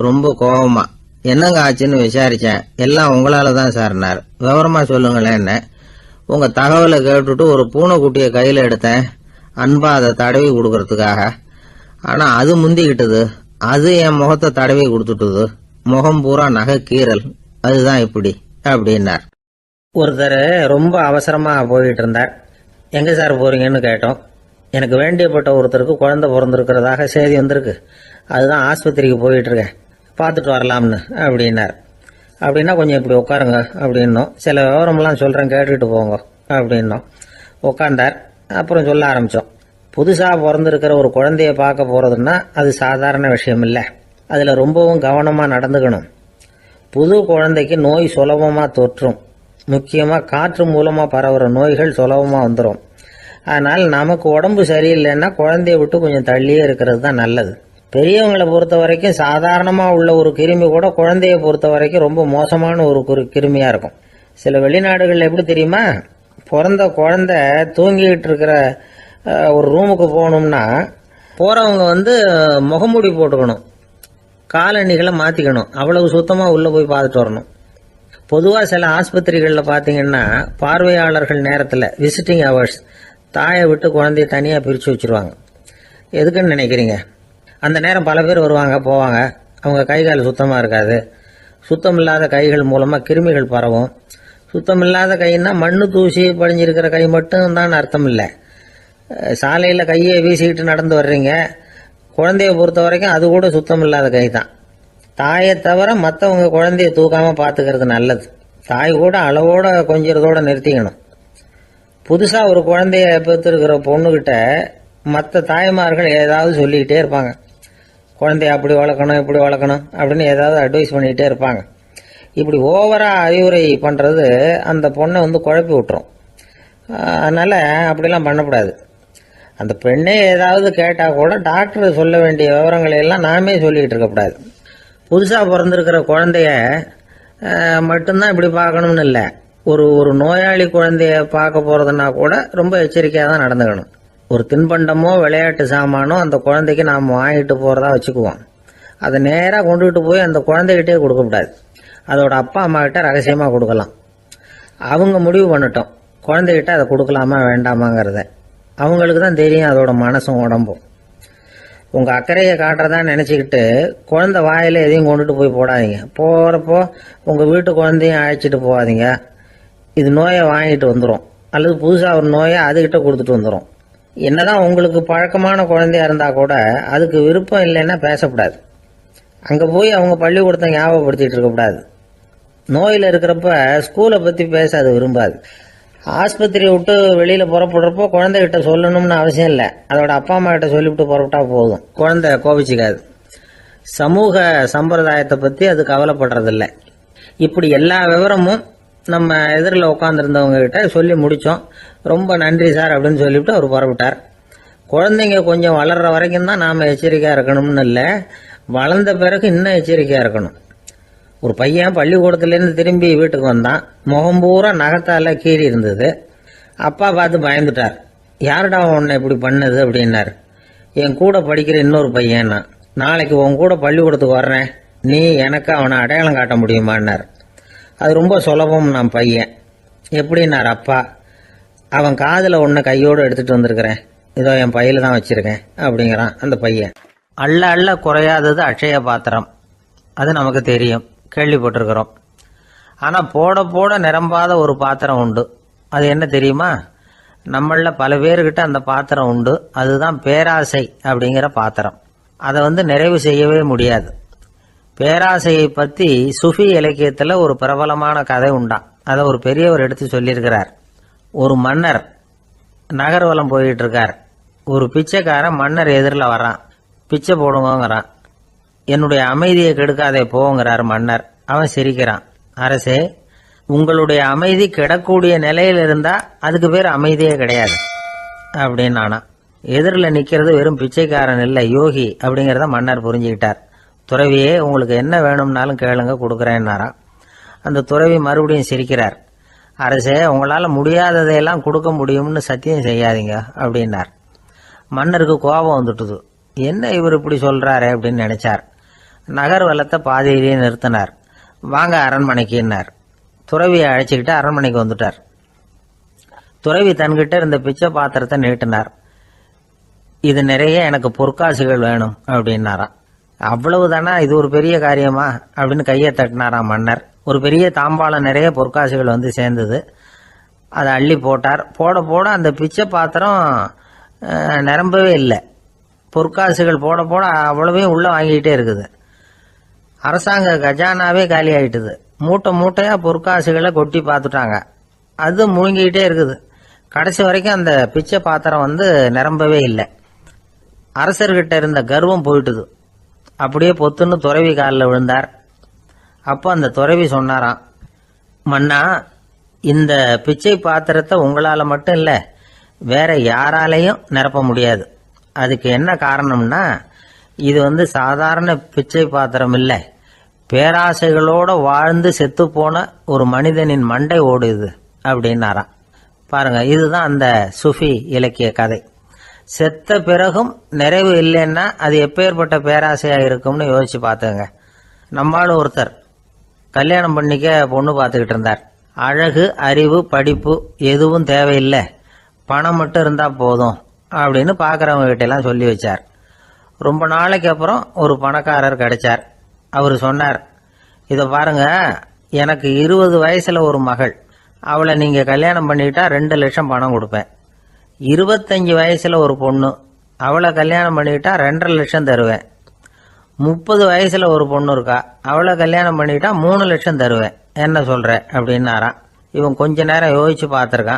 ரொம்ப கோபமா, என்னங்க ஆச்சுன்னு விசாரிச்சேன். எல்லாம் உங்களால தான் சார்னார். விவரமா சொல்லுங்களேன். என்ன உங்க தகவலை கேட்டுட்டு ஒரு பூனைக்குட்டியை கையில எடுத்தேன், அன்பா அதை தடவி கொடுக்கறதுக்காக. ஆனா அது முந்திக்கிட்டது, அது என் முகத்தை தடவி கொடுத்துட்டுது, முகம் பூரா நகை கீறல், அதுதான் இப்படி அப்படின்னார். ஒருத்தர் ரொம்ப அவசரமா போயிட்டு இருந்தார். எங்க சார் போறீங்கன்னு கேட்டோம். எனக்கு வேண்டியப்பட்ட ஒருத்தருக்கு குழந்தை பிறந்திருக்கிறதாக செய்தி வந்திருக்கு. அதுதான் ஆஸ்பத்திரிக்கு போயிட்டு இருக்கேன், பார்த்துட்டு வரலாம்னு அப்படின்னார். அப்படின்னா கொஞ்சம் இப்படி உட்காருங்க அப்படின்னோம். சில விவரம்லாம் சொல்கிறேன், கேட்டுக்கிட்டு போங்க அப்படின்னோம். உட்காந்தார். அப்புறம் சொல்ல ஆரம்பித்தோம். புதுசாக பிறந்திருக்கிற ஒரு குழந்தைய பார்க்க போகிறதுன்னா அது சாதாரண விஷயம் இல்லை. அதில் ரொம்பவும் கவனமாக நடந்துக்கணும். புது குழந்தைக்கு நோய் சுலபமாக தொற்றும். முக்கியமாக காற்று மூலமாக பரவுகிற நோய்கள் சுலபமாக வந்துடும். அதனால் நமக்கு உடம்பு சரியில்லைன்னா குழந்தைய விட்டு கொஞ்சம் தள்ளியே இருக்கிறது தான் நல்லது. பெரியவங்களை பொறுத்த வரைக்கும் சாதாரணமாக உள்ள ஒரு கிருமி கூட குழந்தைய பொறுத்த வரைக்கும் ரொம்ப மோசமான ஒரு கிருமியாக இருக்கும். சில வெளிநாடுகளில் எப்படி தெரியுமா, பிறந்த குழந்தை தூங்கிக்கிட்டு இருக்கிற ஒரு ரூமுக்கு போகணும்னா போகிறவங்க முகமூடி போட்டுக்கணும், காலணிகளை மாற்றிக்கணும், அவ்வளவு சுத்தமாக உள்ளே போய் பார்த்துட்டு வரணும். பொதுவாக சில ஆஸ்பத்திரிகளில் பார்த்தீங்கன்னா பார்வையாளர்கள் நேரத்தில் விசிட்டிங் ஹவர்ஸ் தாயை விட்டு குழந்தைய தனியாக பிரித்து வச்சுருவாங்க. எதுக்குன்னு நினைக்கிறீங்க? அந்த நேரம் பல பேர் வருவாங்க போவாங்க. அவங்க கை கால் சுத்தமாக இருக்காது. சுத்தமில்லாத கைகள் மூலமாக கிருமிகள் பரவும். சுத்தமில்லாத கைன்னா மண்ணு தூசி படிஞ்சிருக்கிற கை மட்டும் தான் அர்த்தம் இல்லை. சாலையில் கையை வீசிக்கிட்டு நடந்து வர்றீங்க, குழந்தைய பொறுத்த வரைக்கும் அது கூட சுத்தம் இல்லாத கை தான். தாயை தவிர மற்றவங்க குழந்தைய தூக்காமல் பார்த்துக்கிறது நல்லது. தாய் கூட அளவோட கொஞ்சிறதோட நிறுத்திக்கணும். புதுசாக ஒரு குழந்தைய பெற்றிருக்கிற பொண்ணுக்கிட்ட மற்ற தாய்மார்கள் ஏதாவது சொல்லிக்கிட்டே இருப்பாங்க. குழந்தைய அப்படி வளர்க்கணும் இப்படி வளர்க்கணும் அப்படின்னு ஏதாவது அட்வைஸ் பண்ணிக்கிட்டே இருப்பாங்க. இப்படி ஓவராக அறிவுரை பண்ணுறது அந்த பொண்ணை குழப்பி விட்டுரும். அதனால் அப்படிலாம் பண்ணக்கூடாது. அந்த பெண்ணே ஏதாவது கேட்டால் கூட டாக்டர் சொல்ல வேண்டிய விவரங்களை எல்லாம் நாமே சொல்லிக்கிட்டு இருக்கக்கூடாது. புதுசாக பிறந்திருக்கிற குழந்தைய மட்டும்தான் இப்படி பார்க்கணும்னு இல்லை. ஒரு நோயாளி குழந்தைய பார்க்க போகிறதுனா கூட ரொம்ப எச்சரிக்கையாக தான் நடந்துக்கணும். ஒரு தின்பண்டமோ விளையாட்டு சாமானோ அந்த குழந்தைக்கு நாம் வாங்கிட்டு போகிறதா வச்சுக்குவோம். அதை நேராக கொண்டுகிட்டு போய் அந்த குழந்தைகிட்டே கொடுக்கக்கூடாது. அதோட அப்பா அம்மா கிட்ட ரகசியமாக கொடுக்கலாம். அவங்க முடிவு பண்ணட்டும் குழந்தைகிட்ட அதை கொடுக்கலாமா வேண்டாமாங்கிறத. அவங்களுக்கு தான் தெரியும் அதோட மனசும் உடம்பும். உங்கள் அக்கறையை காட்டுறதா நினச்சிக்கிட்டு குழந்தை வாயில் எதையும் கொண்டுட்டு போய் போடாதீங்க. போகிறப்போ உங்கள் வீட்டு குழந்தையும் அழைச்சிட்டு போகாதீங்க. இது நோயை வாங்கிட்டு வந்துடும், அல்லது புதுசாக ஒரு நோயை அதுகிட்ட கொடுத்துட்டு வந்துடும். என்னதான் உங்களுக்கு பழக்கமான குழந்தையா இருந்தால் கூட அதுக்கு விருப்பம் இல்லைன்னா பேசக்கூடாது. அங்கே போய் அவங்க பள்ளிக்கூடத்தை ஞாபகப்படுத்திட்டு இருக்கக்கூடாது. நோயில் இருக்கிறப்ப ஸ்கூலை பற்றி பேச அது விரும்பாது. ஆஸ்பத்திரியை விட்டு வெளியில் புறப்படுறப்போ குழந்தைகிட்ட சொல்லணும்னு அவசியம் இல்லை. அதோட அப்பா அம்மா கிட்ட சொல்லிவிட்டு புறப்பட்டா போதும், குழந்தை கோபிச்சிக்காது. சமூக சம்பிரதாயத்தை பற்றி அது கவலைப்படுறதில்லை. இப்படி எல்லா விவரமும் நம்ம எதிரில் உட்காந்துருந்தவங்க கிட்ட சொல்லி முடித்தோம். ரொம்ப நன்றி சார் அப்படின்னு சொல்லிவிட்டு அவர் புறப்பட்டார். குழந்தைங்க கொஞ்சம் வளர்கிற வரைக்கும் தான் நாம் எச்சரிக்கையாக இருக்கணும்னு இல்லை, வளர்ந்த பிறகு இன்னும் எச்சரிக்கையாக இருக்கணும். ஒரு பையன் பள்ளிக்கூடத்துலேருந்து திரும்பி வீட்டுக்கு வந்தான். முகம் பூரா நகத்தால் கீறி இருந்தது. அப்பா பார்த்து பயந்துட்டார். யாருடா உன்னை இப்படி பண்ணது அப்படின்னார். என் கூட படிக்கிற இன்னொரு பையன். நாளைக்கு உன் கூட பள்ளிக்கூடத்துக்கு வர்றேன், நீ எனக்கு அவனை அடையாளம் காட்ட முடியுமான்னார். அது ரொம்ப சுலபம் நான் பையன். எப்படின்னார் அப்பா. அவன் காதில் ஒன்றை கையோடு எடுத்துகிட்டு வந்திருக்கிறேன், இதோ என் பையில தான் வச்சுருக்கேன் அப்படிங்கிறான் அந்த பையன். அள்ள அள்ள குறையாதது அட்சய பாத்திரம், அது நமக்கு தெரியும், கேள்விப்பட்டிருக்கிறோம். ஆனால் போட போட நிரம்பாத ஒரு பாத்திரம் உண்டு. அது என்ன தெரியுமா? நம்மளில் பல பேர்கிட்ட அந்த பாத்திரம் உண்டு. அதுதான் பேராசை அப்படிங்கிற பாத்திரம். அதை நிறைவு செய்யவே முடியாது. பேராசையை பற்றி சுஃபி இலக்கியத்தில் ஒரு பிரபலமான கதை உண்டாம். அதை ஒரு பெரியவர் எடுத்து சொல்லியிருக்கிறார். ஒரு மன்னர் நகர்வலம் போயிட்டு இருக்கார். ஒரு பிச்சைக்காரன் மன்னர் எதிரில் வரான். பிச்சை போடுங்கிறான். என்னுடைய அமைதியை கெடுக்காதே போங்கிறார் மன்னர். அவன் சிரிக்கிறான். அரசே, உங்களுடைய அமைதி கெடக்கூடிய நிலையில் இருந்தா அதுக்கு பேர் அமைதியே கிடையாது அப்படின்னு நானா. எதிரில் நிற்கிறது வெறும் பிச்சைக்காரன் இல்லை, யோகி அப்படிங்கிறத மன்னர் புரிஞ்சுக்கிட்டார். துறவியே, உங்களுக்கு என்ன வேணும்னாலும் கேளுங்க, கொடுக்குறேன்னாராம். அந்த துறவி மறுபடியும் சிரிக்கிறார். அரசே, உங்களால் முடியாததையெல்லாம் கொடுக்க முடியும்னு சத்தியம் செய்யாதீங்க அப்படின்னார். மன்னருக்கு கோபம் வந்துட்டுது. என்ன இவர் இப்படி சொல்றாரு அப்படின்னு நினைச்சார். நகர் வலத்தை பாதியிலேயே நிறுத்தினார். வாங்க அரண்மனைக்குன்னார். துறவியை அழைச்சிக்கிட்டு அரண்மனைக்கு வந்துட்டார். துறவி தன்கிட்ட இருந்த பிச்சை பாத்திரத்தை நீட்டினார். இது நிறைய எனக்கு பொற்காசுகள் வேணும் அப்படின்னாராம். அவ்வளவுதானா, இது ஒரு பெரிய காரியமா அப்படின்னு கையை தட்டினாராம் மன்னர். ஒரு பெரிய தாம்பாளம் நிறைய பொற்காசுகள் சேர்ந்தது. அதை அள்ளி போட்டார். போட போட அந்த பிச்சை பாத்திரம் நிரம்பவே இல்லை. பொற்காசுகள் போட போட அவ்வளவையும் உள்ளே வாங்கிக்கிட்டே இருக்குது. அரசாங்க கஜானாவே காலி ஆகிட்டுது. மூட்டை மூட்டையாக பொற்காசுகளை கொட்டி பார்த்துட்டாங்க. அது முழுங்கிக்கிட்டே இருக்குது. கடைசி வரைக்கும் அந்த பிச்சை பாத்திரம் நிரம்பவே இல்லை. அரசர்கிட்ட இருந்த கர்வம் போயிட்டுது. அப்படியே பொத்துன்னு துறவி காலில் விழுந்தார். அப்போ அந்த துறவி சொன்னாராம், மன்னா, இந்த பிச்சை பாத்திரத்தை உங்களால் மட்டும் இல்லை, வேற யாராலையும் நிரப்ப முடியாது. அதுக்கு என்ன காரணம்னா, இது சாதாரண பிச்சை பாத்திரம் இல்லை, பேராசைகளோட வாழ்ந்து செத்து போன ஒரு மனிதனின் மண்டை ஓடுது அப்படின்னாராம். பாருங்க, இதுதான் அந்த சுஃபி இலக்கிய கதை. செத்த பிறகும் நிறைவு இல்லைன்னா அது எப்பேற்பட்ட பேராசையா இருக்கும்னு யோசிச்சு பார்த்துங்க. நம்மளும் ஒருத்தர் கல்யாணம் பண்ணிக்க பொண்ணு பார்த்துக்கிட்டு இருந்தார். அழகு, அறிவு, படிப்பு எதுவும் தேவையில்லை, பணம் மட்டும் இருந்தா போதும் அப்படின்னு பார்க்குறவங்க கிட்ட எல்லாம் சொல்லி வச்சார். ரொம்ப நாளைக்கு அப்புறம் ஒரு பணக்காரர் கிடைச்சார். அவர் சொன்னார், இதை பாருங்க, எனக்கு 20 வயசுல ஒரு மகள், அவளை நீங்க கல்யாணம் பண்ணிக்கிட்டா 2 லட்சம் பணம் கொடுப்பேன். 25 வயசுல ஒரு பொண்ணு, அவளை கல்யாணம் பண்ணிக்கிட்டா 2.5 லட்சம் தருவேன். 30 வயசுல ஒரு பொண்ணு இருக்கா, அவளை கல்யாணம் பண்ணிக்கிட்டா 3 லட்சம் தருவேன். என்ன சொல்ற அப்படின்னாராம். இவன் கொஞ்ச நேரம் யோசிச்சு பார்த்துருக்கான்.